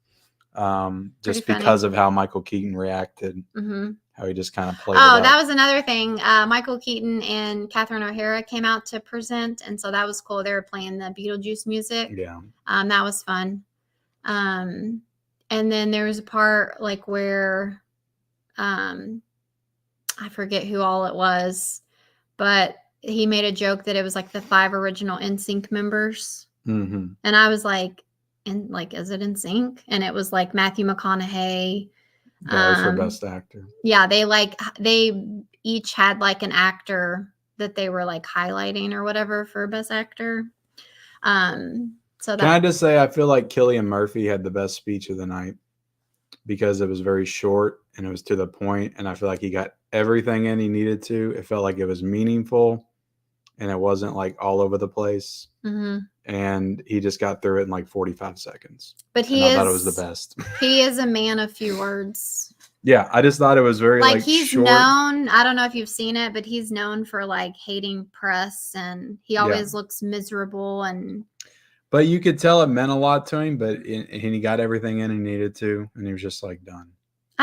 Just because of how Michael Keaton reacted, how he just kind of played. Oh, that was another thing. Michael Keaton and Catherine O'Hara came out to present, and so that was cool. They were playing the Beetlejuice music. Yeah. That was fun. And then there was a part like where, I forget who all it was, but he made a joke that it was like the 5 original NSYNC members. And I was like, and like, is it in sync? And it was like Matthew McConaughey. That was for best actor. Yeah, they each had like an actor that they were like highlighting or whatever for best actor. So can I just say I feel like Cillian Murphy had the best speech of the night because it was very short and it was to the point, and I feel like he got everything in he needed to. It felt like it was meaningful and it wasn't like all over the place. Mm-hmm. And he just got through it in like 45 seconds. But I thought it was the best. He is a man of few words. Yeah, I just thought it was very like he's short. known. I don't know if you've seen it, but he's known for like hating press, and he always looks miserable. But you could tell it meant a lot to him. But he got everything in he needed to, and he was just like done.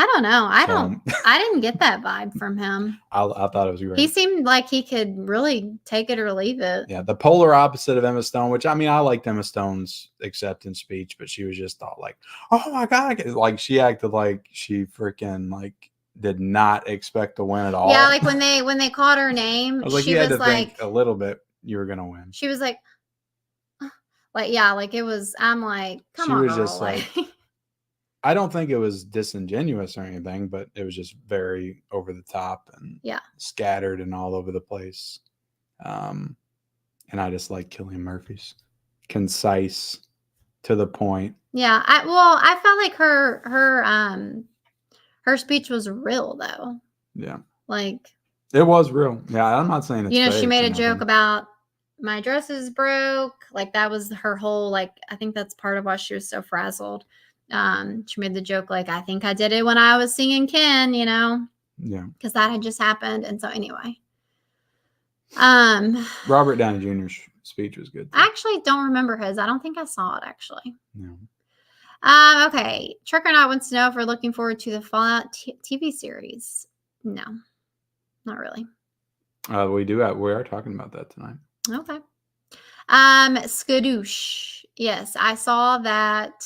I don't know. I didn't get that vibe from him. I thought it was great. He seemed like he could really take it or leave it. Yeah, the polar opposite of Emma Stone, which I mean, I liked Emma Stone's acceptance speech, but she was just all like, "Oh my god!" Like she acted like she freaking like did not expect to win at all. Yeah, like when they called her name, I was like, she you had was to like think a little bit you were gonna win. She was like yeah, like it was. I'm like, come on, girl. She was just like. I don't think it was disingenuous or anything, but it was just very over the top and scattered and all over the place. And I just like Cillian Murphy's concise, to the point. Yeah, I felt like her speech was real though. Yeah, like it was real. Yeah, I'm not saying it's she made a joke about my dress is broke. Like that was her whole like. I think that's part of why she was so frazzled. She made the joke like, I think I did it when I was singing Ken, Yeah. Because that had just happened. And so anyway. Robert Downey Jr.'s speech was good. I actually don't remember his. I don't think I saw it actually. No. Okay. Trick or Not wants to know if we're looking forward to the Fallout TV series. No, not really. We are talking about that tonight. Okay. Skadoosh. Yes, I saw that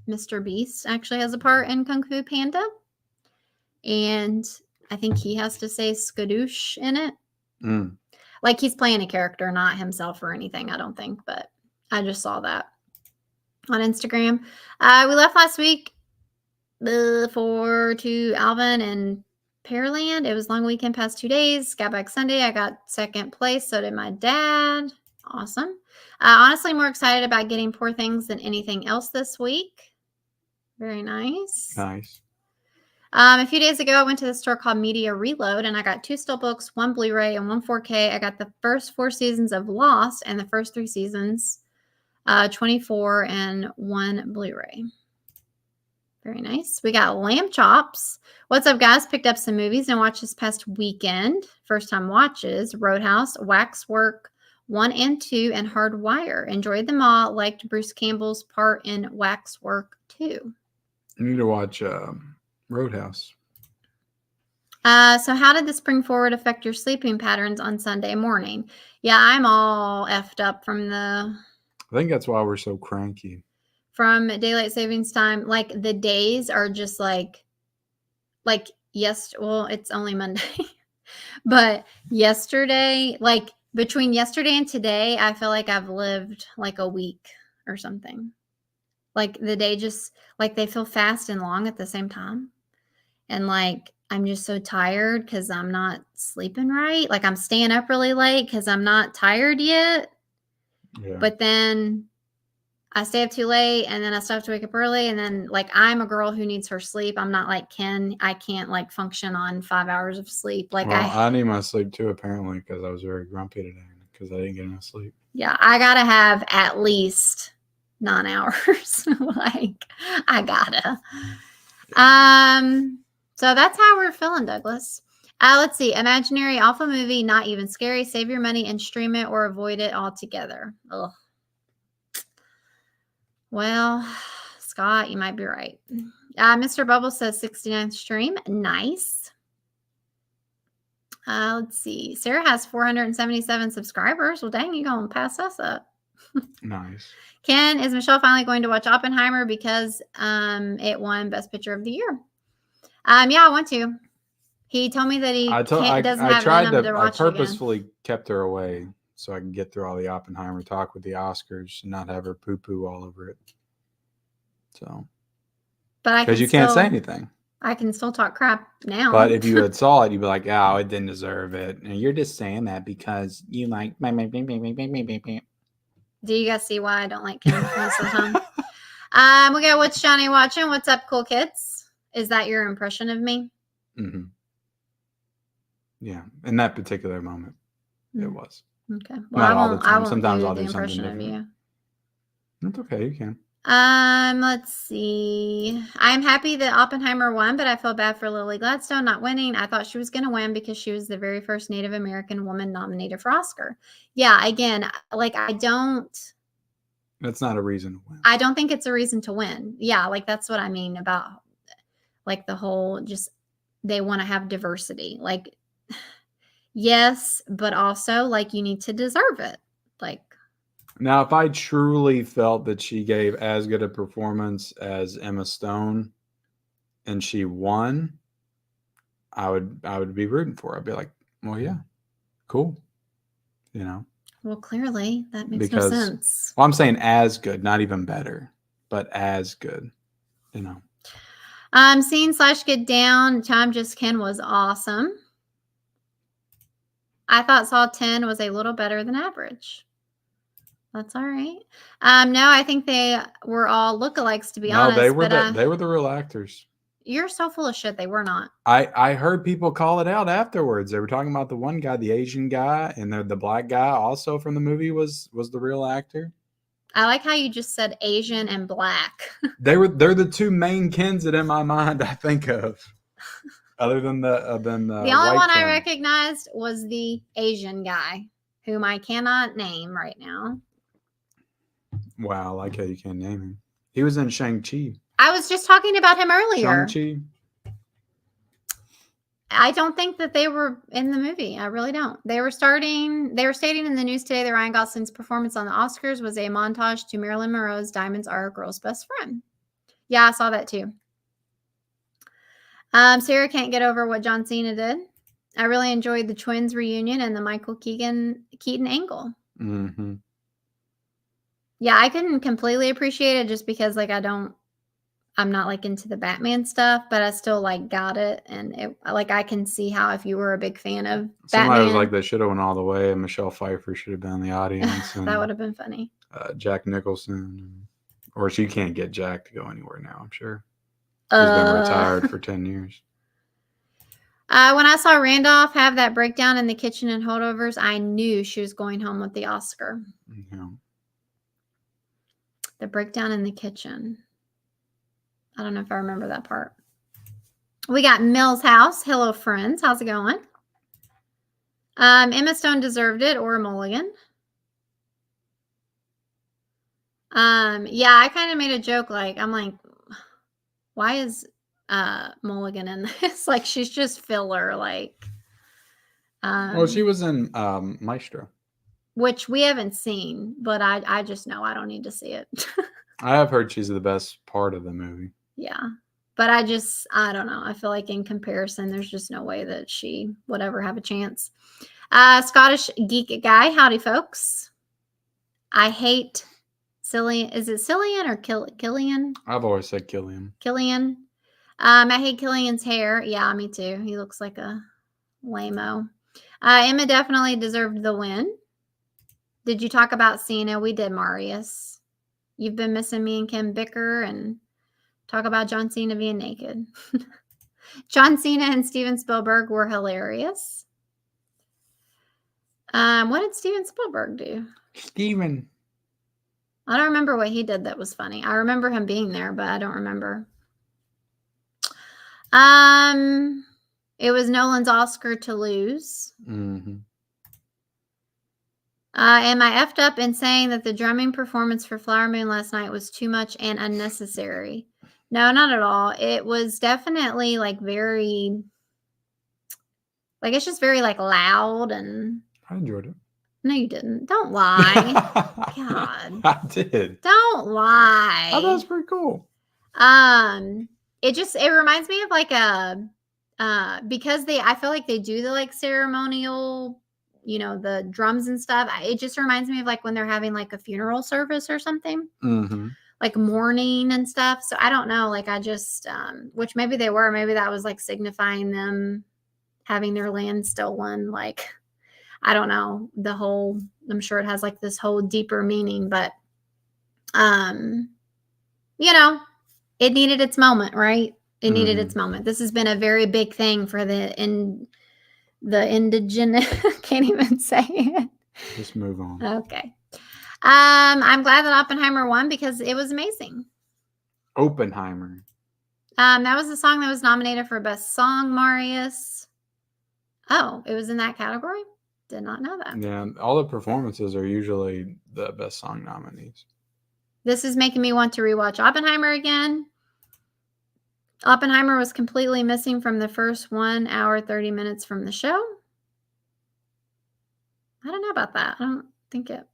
Mr. Beast actually has a part in Kung Fu Panda. And I think he has to say skadoosh in it. Mm. Like he's playing a character, not himself or anything, I don't think. But I just saw that on Instagram. We left last week to Alvin and Pearland. It was long weekend, past 2 days. Got back Sunday. I got second place. So did my dad. Awesome. Honestly, more excited about getting Poor Things than anything else this week. Very nice. Nice. A few days ago, I went to the store called Media Reload, and I got 2 Steelbooks, 1 Blu-ray, and 1 4K. I got the first 4 seasons of Lost and the first 3 seasons, 24 and 1 Blu-ray. Very nice. We got lamb chops. What's up, guys? Picked up some movies and watched this past weekend. First time watches: Roadhouse, Waxwork 1 and 2, and Hardwire. Enjoyed them all. Liked Bruce Campbell's part in Waxwork 2. You need to watch Roadhouse. So how did the spring forward affect your sleeping patterns on Sunday morning? Yeah, I'm all effed up from I think that's why we're so cranky. From daylight savings time. Like the days are just like yes. Well, it's only Monday, but yesterday, like between yesterday and today, I feel like I've lived like a week or something. Like the day just like they feel fast and long at the same time. And like, I'm just so tired because I'm not sleeping right. Like I'm staying up really late because I'm not tired yet. Yeah. But then I stay up too late and then I still have to wake up early. And then like, I'm a girl who needs her sleep. I'm not like Ken. I can't like function on 5 hours of sleep. Like I need my sleep too, apparently, because I was very grumpy today because I didn't get enough sleep. Yeah. I got to have at least 9 hours. Like I gotta. So that's how we're feeling, Douglas. Let's see. Imaginary alpha movie, not even scary. Save your money and stream it or avoid it altogether. Ugh. Well, Scott, you might be right. Mr. Bubble says 69th stream. Nice. Let's see. Sarah has 477 subscribers. Well, dang, you going to pass us up. Nice. Ken, is Michelle finally going to watch Oppenheimer because it won Best Picture of the Year? Yeah, I want to. He told me that he doesn't have it in him to watch I purposefully kept her away so I can get through all the Oppenheimer talk with the Oscars and not have her poo-poo all over it. So, but because you can't say anything. I can still talk crap now. But if you had saw it, you'd be like, "Oh, it didn't deserve it." And you're just saying that because you like. Do you guys see why I don't like Kim most of the time? We got What's Johnny Watching? What's up, cool kids? Is that your impression of me? Mm-hmm. Yeah, in that particular moment, it was. Okay. Well, not all the time. Sometimes I'll do something different. You. That's okay. You can. Let's see. I'm happy that Oppenheimer won, but I feel bad for Lily Gladstone not winning. I thought she was going to win because she was the very first Native American woman nominated for Oscar. Yeah, again, like I don't. That's not a reason to win. I don't think it's a reason to win. Yeah, like that's what I mean about like the whole just they want to have diversity. Like, yes, but also like you need to deserve it. Like, now, if I truly felt that she gave as good a performance as Emma Stone and she won, I would be rooting for her. I'd be like, well, yeah, cool. You know? Well, clearly that makes no sense. Well, I'm saying as good, not even better, but as good, you know? Scene / Get Down, Time Just Ken was awesome. I thought Saw 10 was a little better than average. That's all right. No, I think they were all lookalikes, to be honest. No, they were the real actors. You're so full of shit. They were not. I heard people call it out afterwards. They were talking about the one guy, the Asian guy, and the black guy also from the movie was the real actor. I like how you just said Asian and black. They're the two main Kens that in my mind I think of. Other than the only one I recognized was the Asian guy, whom I cannot name right now. Wow, I like how you can't name him. He was in Shang-Chi. I was just talking about him earlier. Shang-Chi. I don't think that they were in the movie. I really don't. They were stating in the news today that Ryan Gosling's performance on the Oscars was a montage to Marilyn Monroe's Diamonds Are a Girl's Best Friend. Yeah, I saw that too. Sarah can't get over what John Cena did. I really enjoyed the twins reunion and the Michael Keaton angle. Mm-hmm. Yeah, I couldn't completely appreciate it just because like I'm not like into the Batman stuff, but I still like got it. And it like I can see how if you were a big fan of Somebody was like, they should have went all the way and Michelle Pfeiffer should have been in the audience. And, that would have been funny. Jack Nicholson. Or she can't get Jack to go anywhere now, I'm sure. He's been retired for 10 years. When I saw Randolph have that breakdown in the kitchen and holdovers, I knew she was going home with the Oscar. Yeah. The breakdown in the kitchen. I don't know if I remember that part. We got Mill's House. Hello, friends. How's it going? Emma Stone deserved it, or a mulligan. Yeah, I kind of made a joke. Like, I'm like, why is Mulligan in this? Like, she's just filler. Like, well, she was in Maestro, which we haven't seen, but I just know I don't need to see it. I have heard she's the best part of the movie. Yeah, but I don't know. I feel like in comparison, there's just no way that she would ever have a chance. Scottish geek guy, howdy, folks. I hate Cillian. Is it Cillian or Killian? I've always said Killian. Killian. I hate Killian's hair. Yeah, me too. He looks like a lame-o. Emma definitely deserved the win. Did you talk about Cena? We did, Marius. You've been missing me and Kim bicker and talk about John Cena being naked. John Cena and Steven Spielberg were hilarious. What did Steven Spielberg do? Steven. I don't remember what he did that was funny. I remember him being there, but I don't remember. It was Nolan's Oscar to lose. Mm-hmm. Am I effed up in saying that the drumming performance for Flower Moon last night was too much and unnecessary? No, not at all. It was definitely like very, like it's just very like loud and. I enjoyed it. No, you didn't. Don't lie. God. I did. Don't lie. Oh, that was pretty cool. It reminds me of like a, because I feel like they do the like ceremonial the drums and stuff. It just reminds me of like when they're having like a funeral service or something, like mourning and stuff. So I don't know. Like I just, which maybe they were, maybe that was like signifying them having their land stolen. Like, I don't know, I'm sure it has like this whole deeper meaning, but, it needed its moment, right? It needed its moment. This has been a very big thing for the indigenous, can't even say it. Just move on. Okay. I'm glad that Oppenheimer won because it was amazing. Oppenheimer. That was the song that was nominated for Best Song, Marius. Oh, it was in that category? Did not know that. Yeah, all the performances are usually the Best Song nominees. This is making me want to rewatch Oppenheimer again. Oppenheimer was completely missing from the first 1 hour, 30 minutes from the show. I don't know about that. I don't think it.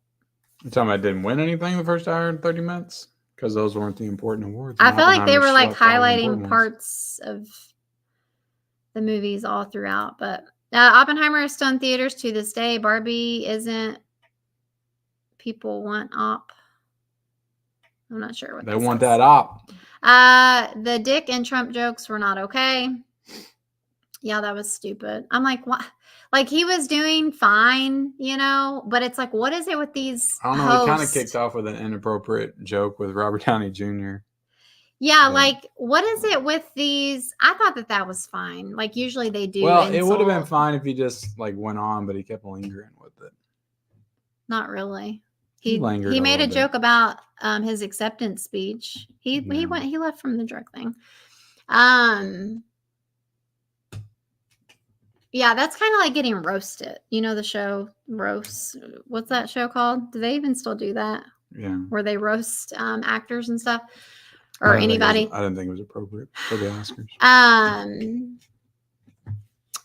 You're talking about it didn't win anything the first hour and 30 minutes? Because those weren't the important awards. I feel like they were like highlighting parts of the movies all throughout. But Oppenheimer is still in theaters to this day. Barbie isn't. People want op. I'm not sure what they want that op. The Dick and Trump jokes were not okay. Yeah, that was stupid. I'm like, what? Like he was doing fine, but it's like, what is it with these I don't know. He kind of kicked off with an inappropriate joke with Robert Downey Jr. Yeah, like what is it with these? I thought that was fine. Like usually they do. Well, it would have been fine if he just like went on, but he kept lingering with it. Not really. He made a joke about his acceptance speech. He left from the drug thing. Yeah, that's kind of like getting roasted. The show Roast. What's that show called? Do they even still do that? Yeah. Where they roast actors and stuff or anybody? I didn't think it was appropriate for the Oscars.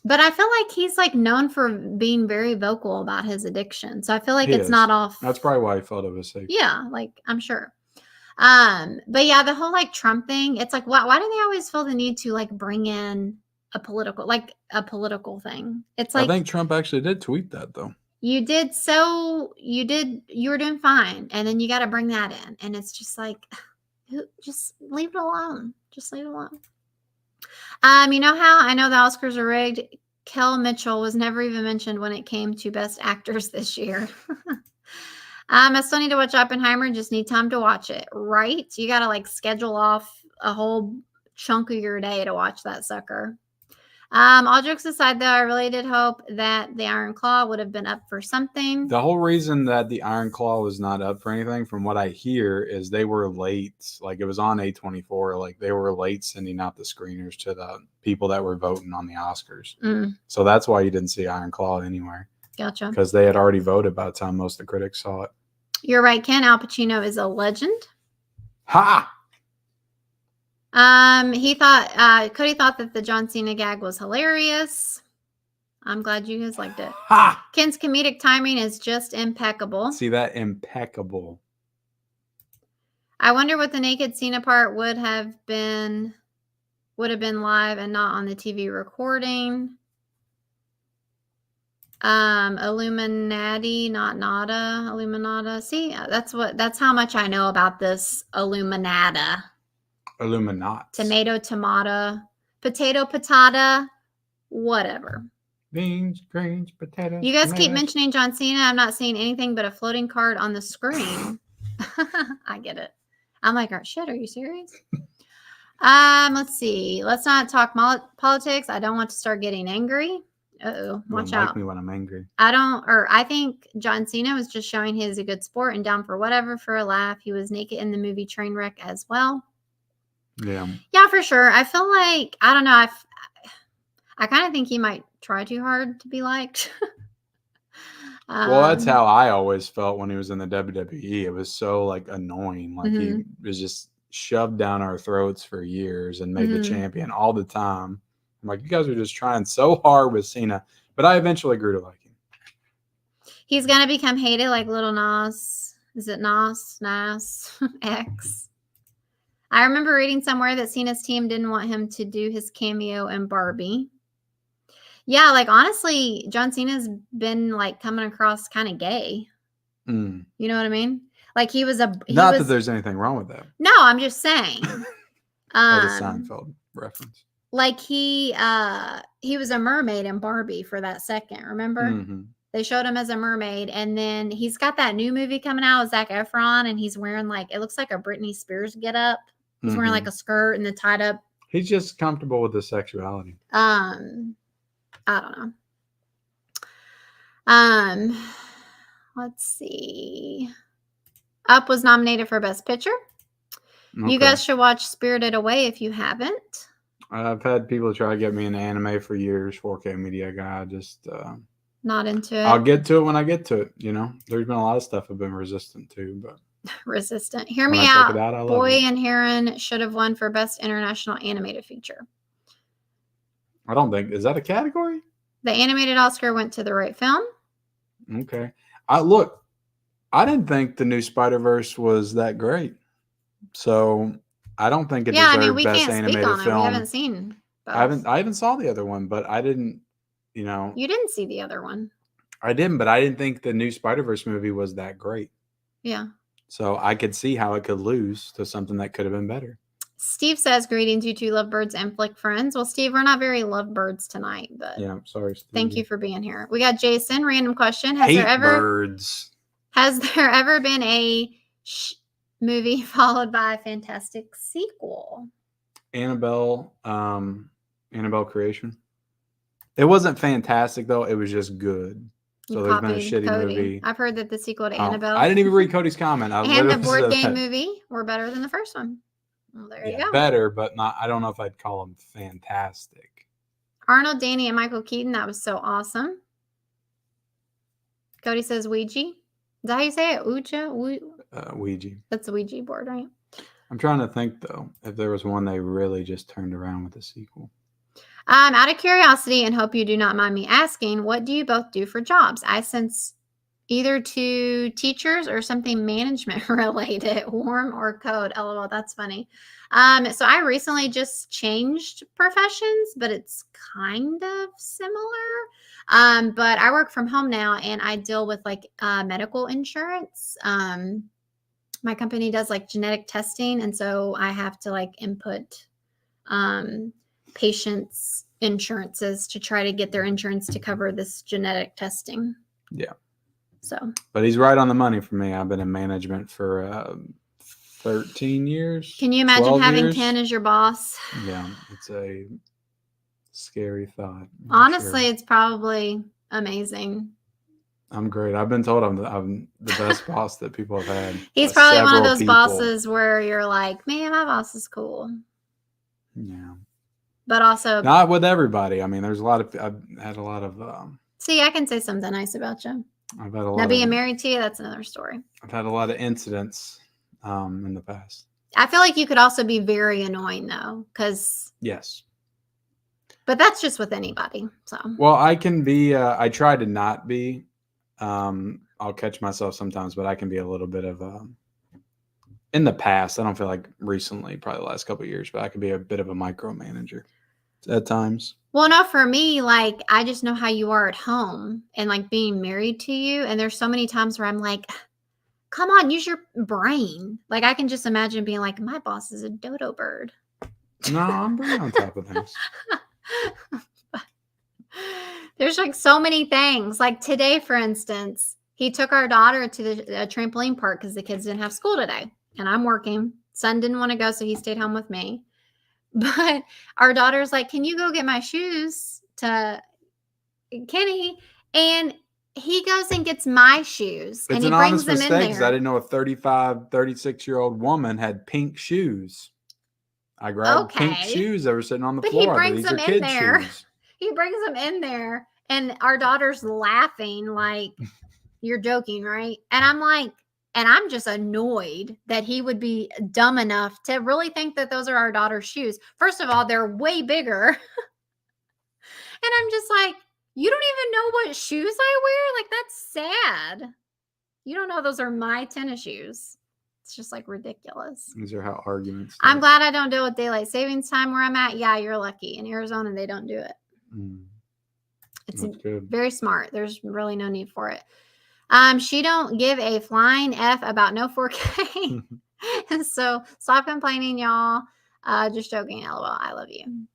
But I feel like he's like known for being very vocal about his addiction. So I feel like it's not off. That's probably why he felt it was safe. Yeah, like I'm sure. But yeah, the whole like Trump thing, it's like why do they always feel the need to like bring in a political thing? It's like I think Trump actually did tweet that though. You were doing fine, and then you got to bring that in, and it's just like just leave it alone. Just leave it alone. You know how I know the Oscars are rigged? Kel Mitchell was never even mentioned when it came to best actors this year. I still need to watch Oppenheimer. Just need time to watch it. Right? You got to like schedule off a whole chunk of your day to watch that sucker. All jokes aside, though, I really did hope that the Iron Claw would have been up for something. The whole reason that the Iron Claw was not up for anything, from what I hear, is they were late. Like it was on A24. Like they were late sending out the screeners to the people that were voting on the Oscars. So that's why you didn't see Iron Claw anywhere. Gotcha. Because they had already voted by the time most of the critics saw it. You're right, Ken. Al Pacino is a legend. Ha! Cody thought that the John Cena gag was hilarious. I'm glad you guys liked it. Ha! Ken's comedic timing is just impeccable. See that? Impeccable. I wonder what the naked Cena part would have been live and not on the TV recording. Illuminati, not nada. Illuminata. See, that's how much I know about this Illuminata. Illuminati. Tomato, potato, patata, whatever. Beans, greens, potatoes. You guys keep mentioning John Cena. I'm not seeing anything but a floating card on the screen. I get it. I'm like, shit, are you serious? Let's see. Let's not talk politics. I don't want to start getting angry. Uh-oh. Watch out. Like me when I'm angry. I think John Cena was just showing he's a good sport and down for whatever for a laugh. He was naked in the movie Trainwreck as well. Yeah. Yeah, for sure. I feel like, I don't know. I kind of think he might try too hard to be liked. Well, that's how I always felt when he was in the WWE. It was so like annoying. Like he was just shoved down our throats for years and made the champion all the time. I'm like, you guys are just trying so hard with Cena. But I eventually grew to like him. He's going to become hated like Little Nas. Is it Nas? X? I remember reading somewhere that Cena's team didn't want him to do his cameo in Barbie. Yeah, like honestly, John Cena's been like coming across kind of gay. Mm. You know what I mean? Like he was Not that there's anything wrong with that. No, I'm just saying. Like a Seinfeld reference. Like he was a mermaid in Barbie for that second, remember? Mm-hmm. They showed him as a mermaid, and then he's got that new movie coming out with Zac Efron, and he's wearing like, it looks like a Britney Spears getup. He's wearing like a skirt and the tied up. He's just comfortable with his sexuality. I don't know. Let's see. Up was nominated for Best Picture. Okay. You guys should watch Spirited Away if you haven't. I've had people try to get me into anime for years. 4K media guy, just not into it. I'll get to it when I get to it. You know, there's been a lot of stuff I've been resistant to, but resistant. Hear me out. Boy and Heron should have won for Best International Animated Feature. I don't think, is that a category? The animated Oscar went to the right film. Okay. I didn't think the new Spider-Verse was that great. So I don't think it deserved we Best can't Animated speak on Film. It. We haven't seen both. I haven't saw the other one, but I didn't, you know. You didn't see the other one. I didn't, but I didn't think the new Spider-Verse movie was that great. Yeah. So I could see how it could lose to something that could have been better. Steve says, greetings, you two lovebirds and flick friends. Well, Steve, we're not very lovebirds tonight, but yeah, sorry, Steve. Thank you for being here. We got Jason, random question. Has there ever been a movie followed by a fantastic sequel? Annabelle Creation. It wasn't fantastic though. It was just good. So there's been a shitty movie. I've heard that the sequel to Annabelle. I didn't even read Cody's comment. And the board game movie were better than the first one. Well, there you go. Better, but not. I don't know if I'd call them fantastic. Arnold, Danny, and Michael Keaton. That was so awesome. Cody says Ouija. Is that how you say it? Ouija. That's the Ouija board, right? I'm trying to think though if there was one they really just turned around with a sequel. Out of curiosity, and hope you do not mind me asking, what do you both do for jobs? I sense either to teachers or something management related, warm or code. LOL, that's funny. So I recently just changed professions, but it's kind of similar. But I work from home now, and I deal with like medical insurance. My company does like genetic testing, and so I have to like input patients' insurances to try to get their insurance to cover this genetic testing. Yeah. So, but he's right on the money for me. I've been in management for 13 years. Can you imagine having 10 as your boss? Yeah, it's a scary thought. Honestly, it's probably amazing. I'm great. I've been told I'm the best boss that people have had. He's probably one of those bosses where you're like, man, my boss is cool. Yeah. But also not with everybody. I mean, I've had a lot of see, I can say something nice about you. I've had a lot. Now being married to you, that's another story. I've had a lot of incidents in the past. I feel like you could also be very annoying though, because yes. But that's just with anybody. So well, I can be. I try to not be. I'll catch myself sometimes, but I can be a little bit of in the past. I don't feel like recently, probably the last couple of years, but I could be a bit of a micromanager at times. Well, no, for me, like, I just know how you are at home and like being married to you. And there's so many times where I'm like, come on, use your brain. Like, I can just imagine being like, my boss is a dodo bird. No, I'm pretty on top of things. There's like so many things. Like today, for instance, he took our daughter to the trampoline park because the kids didn't have school today. And I'm working. Son didn't want to go, so he stayed home with me. But our daughter's like, can you go get my shoes to Kenny? And he goes and gets my shoes. It's and he an brings honest them mistake in there. I didn't know a 36-year-old woman had pink shoes. I grabbed pink shoes that were sitting on the floor. He brings them in there. Shoes. He brings them in there. And our daughter's laughing like, you're joking, right? And I'm like, and I'm just annoyed that he would be dumb enough to really think that those are our daughter's shoes. First of all, they're way bigger. And I'm just like, you don't even know what shoes I wear? Like, that's sad. You don't know those are my tennis shoes. It's just like ridiculous. These are how arguments start. I'm glad I don't deal with daylight savings time where I'm at. Yeah, you're lucky. In Arizona, they don't do it. It's That's good. very smart. There's really no need for it. She don't give a flying F about no 4K. So stop complaining, y'all. Just joking. LOL. I love you.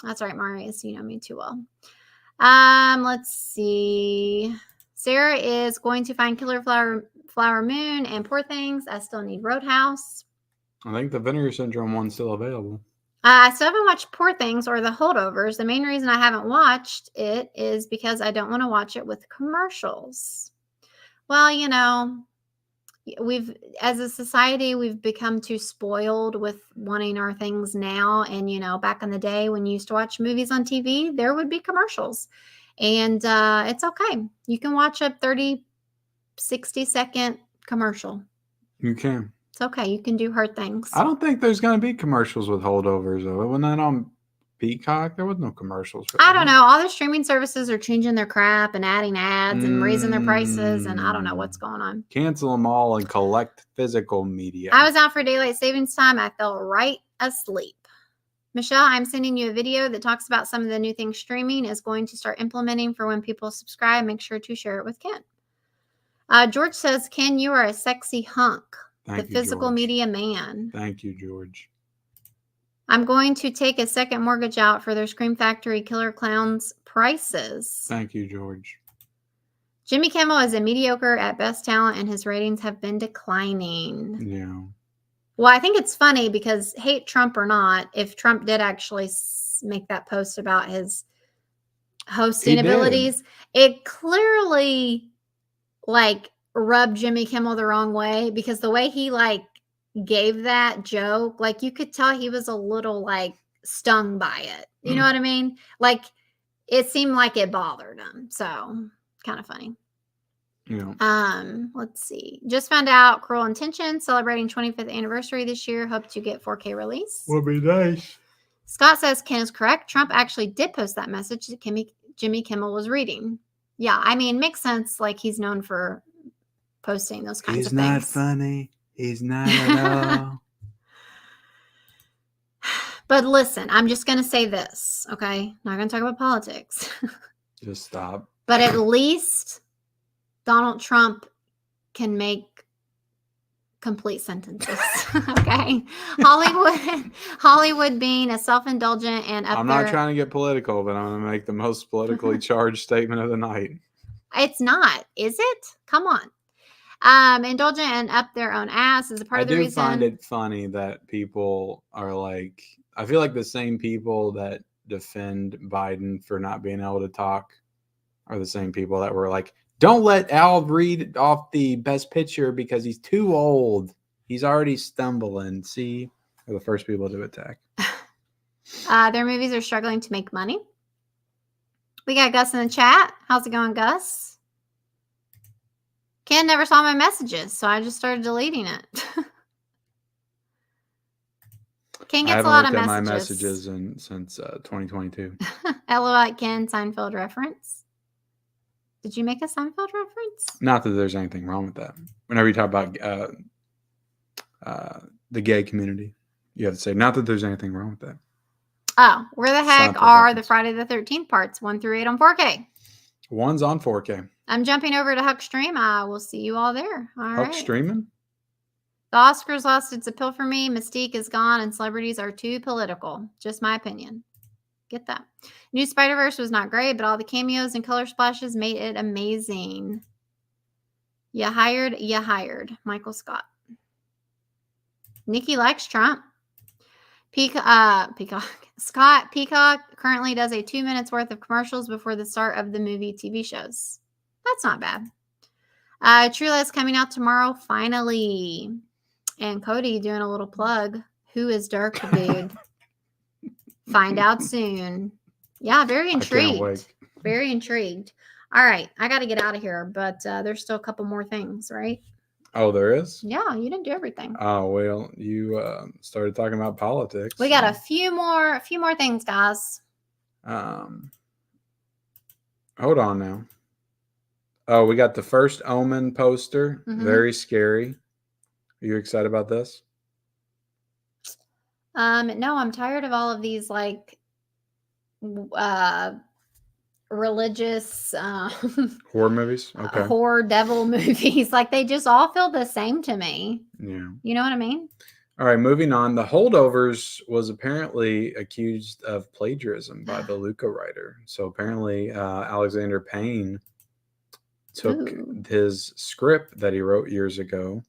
That's right, Marius. You know me too well. Let's see. Sarah is going to find Killer Flower Moon and Poor Things. I still need Roadhouse. I think the Vinegar Syndrome one's still available. I still haven't watched Poor Things or The Holdovers. The main reason I haven't watched it is because I don't want to watch it with commercials. Well, you know, as a society, we've become too spoiled with wanting our things now. And, you know, back in the day when you used to watch movies on TV, there would be commercials. And it's okay. You can watch a 30, 60-second commercial. You can. It's okay. You can do her things. I don't think there's going to be commercials with Holdovers, though. Wasn't that on Peacock? There was no commercials for that. I don't know. All the streaming services are changing their crap and adding ads and raising their prices, and I don't know what's going on. Cancel them all and collect physical media. I was out for daylight savings time. I fell right asleep. Michelle, I'm sending you a video that talks about some of the new things streaming is going to start implementing for when people subscribe. Make sure to share it with Ken. George says, Ken, you are a sexy hunk. Thank the you, physical George. Media man. Thank you, George. I'm going to take a second mortgage out for their Scream Factory Killer Clowns prices. Thank you, George. Jimmy Kimmel is a mediocre at best talent, and his ratings have been declining. Yeah. Well, I think it's funny because hate Trump or not, if Trump did actually make that post about his hosting abilities, it clearly rubbed Jimmy Kimmel the wrong way, because the way he gave that joke, you could tell he was a little stung by it. You know what I mean? It seemed like it bothered him. So kind of funny. Yeah. Let's see. Just found out Cruel Intentions celebrating 25th anniversary this year. Hope to get 4K release. Would be nice. Scott says Ken is correct. Trump actually did post that message that Jimmy Kimmel was reading. Yeah, I mean, makes sense. He's known for posting those kinds of things. He's not funny. He's not at all. But listen, I'm just going to say this, okay? Not going to talk about politics. Just stop. But at least Donald Trump can make complete sentences, okay? Hollywood being a self-indulgent and up I'm there. not trying to get political, but I'm going to make the most politically charged statement of the night. It's not, is it? Come on. Indulgent and up their own ass is a part of the reason. I do find it funny that people are I feel like the same people that defend Biden for not being able to talk are the same people that were like, don't let Al read off the best picture because he's too old. He's already stumbling. See, they're the first people to attack. Their movies are struggling to make money. We got Gus in the chat. How's it going, Gus? Ken never saw my messages, so I just started deleting it. Ken gets a lot of messages. I haven't looked at my messages since 2022. LOL at Ken, Seinfeld reference. Did you make a Seinfeld reference? Not that there's anything wrong with that. Whenever you talk about the gay community, you have to say, not that there's anything wrong with that. Oh, where the heck Seinfeld are reference. the Friday the 13th parts 1 through 8 on 4K? One's on 4K. I'm jumping over to Huck Stream. I will see you all there. All right. Huck streaming? The Oscars lost its appeal for me. Mystique is gone and celebrities are too political. Just my opinion. Get that. New Spider-Verse was not great, but all the cameos and color splashes made it amazing. You hired. Michael Scott. Nikki likes Trump. Scott Peacock currently does a 2 minutes worth of commercials before the start of the movie TV shows. That's not bad. True Lies coming out tomorrow, finally. And Cody doing a little plug. Who is Dirk, dude? Find out soon. Yeah, very intrigued. I can't wait. Very intrigued. All right, I got to get out of here, but there's still a couple more things, right? Oh, there is? Yeah, you didn't do everything. Oh, well, you started talking about politics. We got a few more things, guys. Hold on now. Oh, we got the first Omen poster. Mm-hmm. Very scary. Are you excited about this? No, I'm tired of all of these religious horror movies. Okay. Horror devil movies. Like they just all feel the same to me. Yeah. You know what I mean? All right, moving on. The Holdovers was apparently accused of plagiarism by the Luca writer. So apparently, Alexander Payne took his script that he wrote years ago,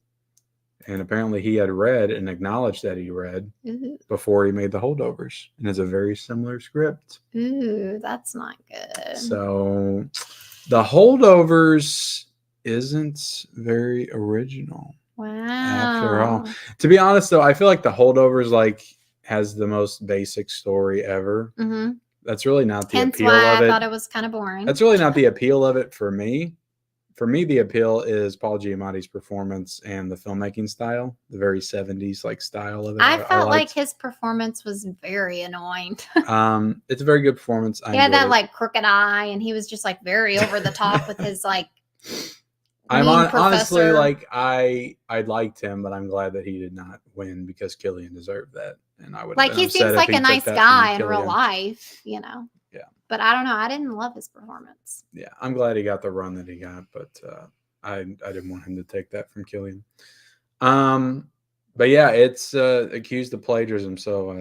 and apparently he had read and acknowledged that he read before he made the Holdovers, and it's a very similar script. Ooh, that's not good. So the Holdovers isn't very original. Wow. After all, to be honest, though, I feel like the Holdovers has the most basic story ever. Mm-hmm. That's really not the Hence appeal why of it. I thought it was kind of boring. That's really not the appeal of it for me. For me, the appeal is Paul Giamatti's performance and the filmmaking style, the very 70s style of it. I felt like his performance was very annoying. It's a very good performance. He had that crooked eye, and he was just very over the top with his honestly I liked him, but I'm glad that he did not win because Killian deserved that, and I would he seems like a nice guy in real life, Yeah. But I don't know. I didn't love his performance. Yeah, I'm glad he got the run that he got, but I didn't want him to take that from Killian. But yeah, it's accused of plagiarism, so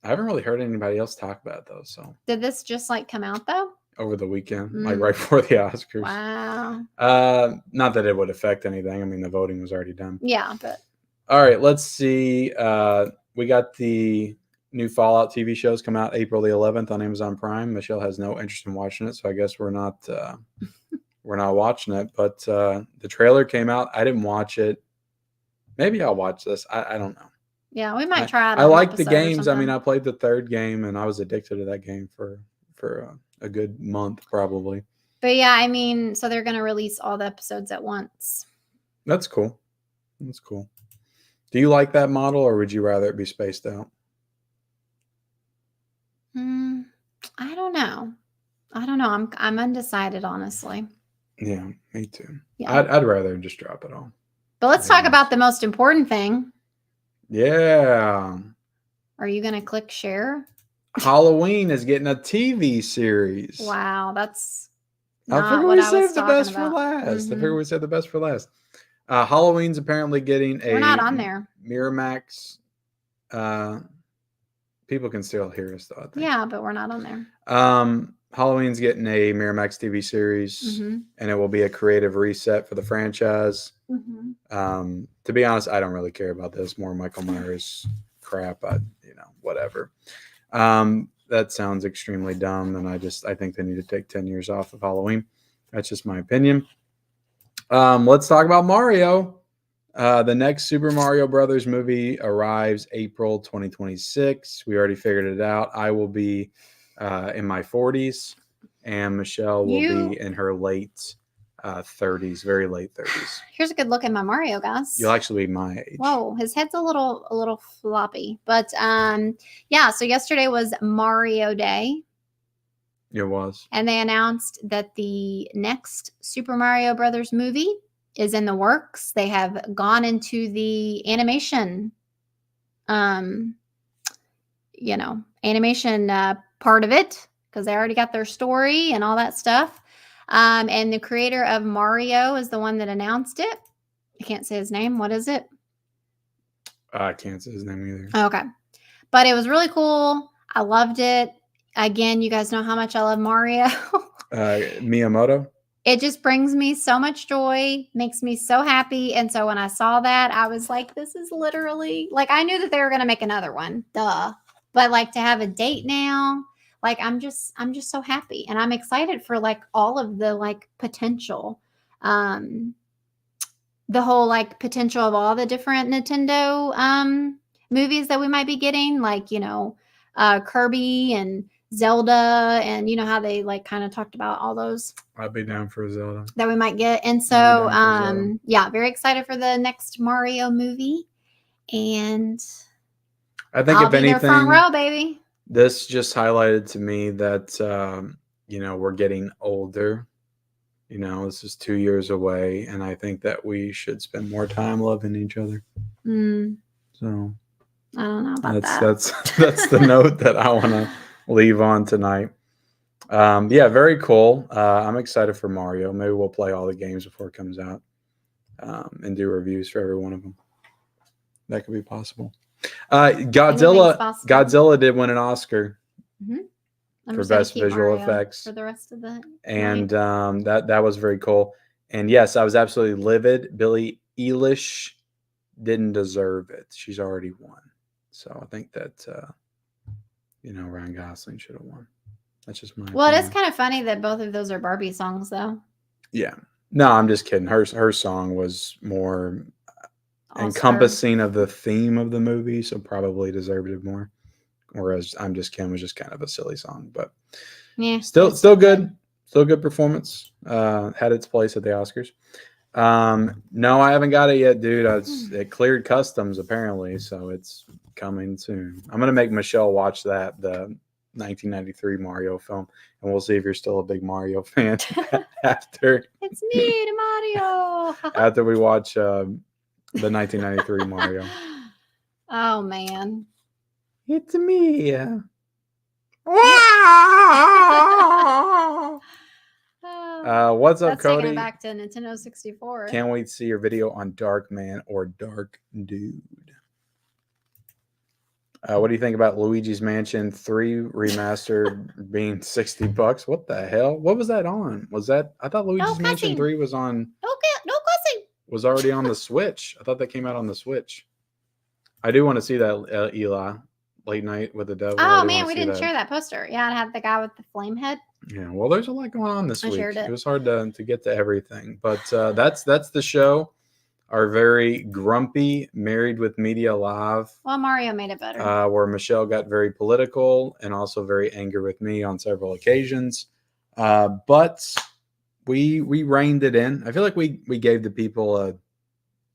I haven't really heard anybody else talk about it though. So did this just come out though? Over the weekend, right before the Oscars. Wow. Not that it would affect anything. I mean, the voting was already done. Yeah, but all right, let's see. We got the new Fallout TV shows come out April the 11th on Amazon Prime. Michelle has no interest in watching it, so I guess we're not watching it. But the trailer came out. I didn't watch it. Maybe I'll watch this. I don't know. Yeah, we might try it. I like the games. I mean, I played the third game, and I was addicted to that game for a good month probably. But yeah, I mean, so they're going to release all the episodes at once. That's cool. That's cool. Do you like that model, or would you rather it be spaced out? I don't know. I'm undecided, honestly. Yeah, me too. Yeah. I'd rather just drop it all. But let's talk about the most important thing. Yeah. Are you going to click share? Halloween is getting a TV series. Wow, that's I figure we saved the best for last. I figure we saved the best for last. Halloween's apparently getting We're not on there. Miramax. People can still hear us though, I think. Yeah, but we're not on there. Halloween's getting a Miramax TV series, and it will be a creative reset for the franchise. To be honest, I don't really care about this. More Michael Myers crap. Whatever. That sounds extremely dumb, and I think they need to take 10 years off of Halloween. That's just my opinion. Let's talk about Mario. The next Super Mario Brothers movie arrives April 2026. We already figured it out. I will be in my 40s, and Michelle will be in her late 30s, very late 30s. Here's a good look at my Mario, guys. You'll actually be my age. Whoa, his head's a little floppy, but yeah. So yesterday was Mario Day. It was, and they announced that the next Super Mario Brothers movie is in the works. They have gone into the animation, animation part of it because they already got their story and all that stuff. And the creator of Mario is the one that announced it. I can't say his name. What is it? I can't say his name either. Okay. But it was really cool. I loved it. Again, you guys know how much I love Mario. Miyamoto. It just brings me so much joy, makes me so happy. And so when I saw that, I was like, this is literally I knew that they were going to make another one. Duh. But to have a date now, I'm just so happy, and I'm excited for all of the potential, the whole potential of all the different Nintendo movies that we might be getting, Kirby and Zelda, and how they kind of talked about all those. I'd be down for Zelda that we might get, and so yeah, very excited for the next Mario movie, and I think if anything, front row, baby. This just highlighted to me that, we're getting older. This is 2 years away, and I think that we should spend more time loving each other. So I don't know about that. That's the note that I want to leave on tonight. Yeah, very cool. I'm excited for Mario. Maybe we'll play all the games before it comes out, and do reviews for every one of them. That could be possible. Godzilla did win an Oscar for best visual effects for the rest of the and that was very cool. And yes, I was absolutely livid. Billie Eilish didn't deserve it. She's already won, so I think that Ryan Gosling should have won. That's just my opinion. It is kind of funny that both of those are Barbie songs, though. Yeah, no, I'm just kidding. Her song was more encompassing of the theme of the movie, so probably deserved it more. Whereas I'm Just Kim was just kind of a silly song, but yeah, still good. Still good performance. Had its place at the Oscars. No, I haven't got it yet, dude. It cleared customs apparently, so it's coming soon. I'm gonna make Michelle watch the 1993 Mario film, and we'll see if you're still a big Mario fan after. It's me, Mario. After we watch the 1993 Mario. Oh man. It's me. What's up, Cody? Taking it back to Nintendo 64. Can't wait to see your video on Dark Man or Dark Dude. What do you think about Luigi's Mansion 3 remastered being $60? What the hell? What was that on? Was that? I thought Luigi's Mansion 3 was on. No cussing. Was already on the Switch. I thought that came out on the Switch. I do want to see that Eli Late Night with the Devil. Oh man, we didn't share that poster. Yeah, it had the guy with the flame head. Yeah, well, there's a lot going on this week. Shared it. It was hard to get to everything, but that's the show. Our very grumpy Married with Media Live. Well, Mario made it better. Where Michelle got very political and also very angry with me on several occasions. But we reined it in. I feel like we gave the people a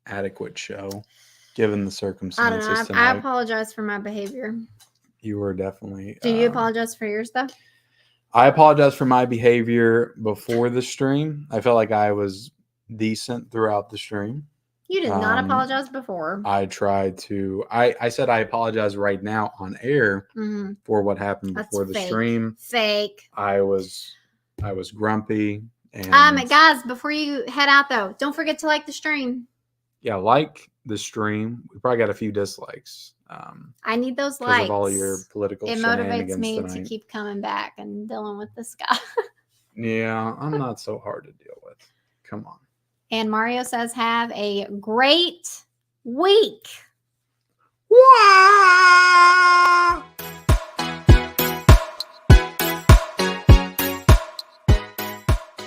adequate show, given the circumstances. I don't know. Tonight. I apologize for my behavior. You were definitely. Do you apologize for yours though? I apologize for my behavior before the stream. I felt like I was decent throughout the stream. You did not apologize before. I tried to. I said I apologize right now on air for what happened before the stream. Fake. I was grumpy. And guys, before you head out though, don't forget to like the stream. Yeah, like the stream. We probably got a few dislikes. I need those likes. Of all your political shenanigans motivates me tonight. to keep coming back and dealing with this guy. Yeah, I'm not so hard to deal with. Come on. And Mario says, have a great week. Wow!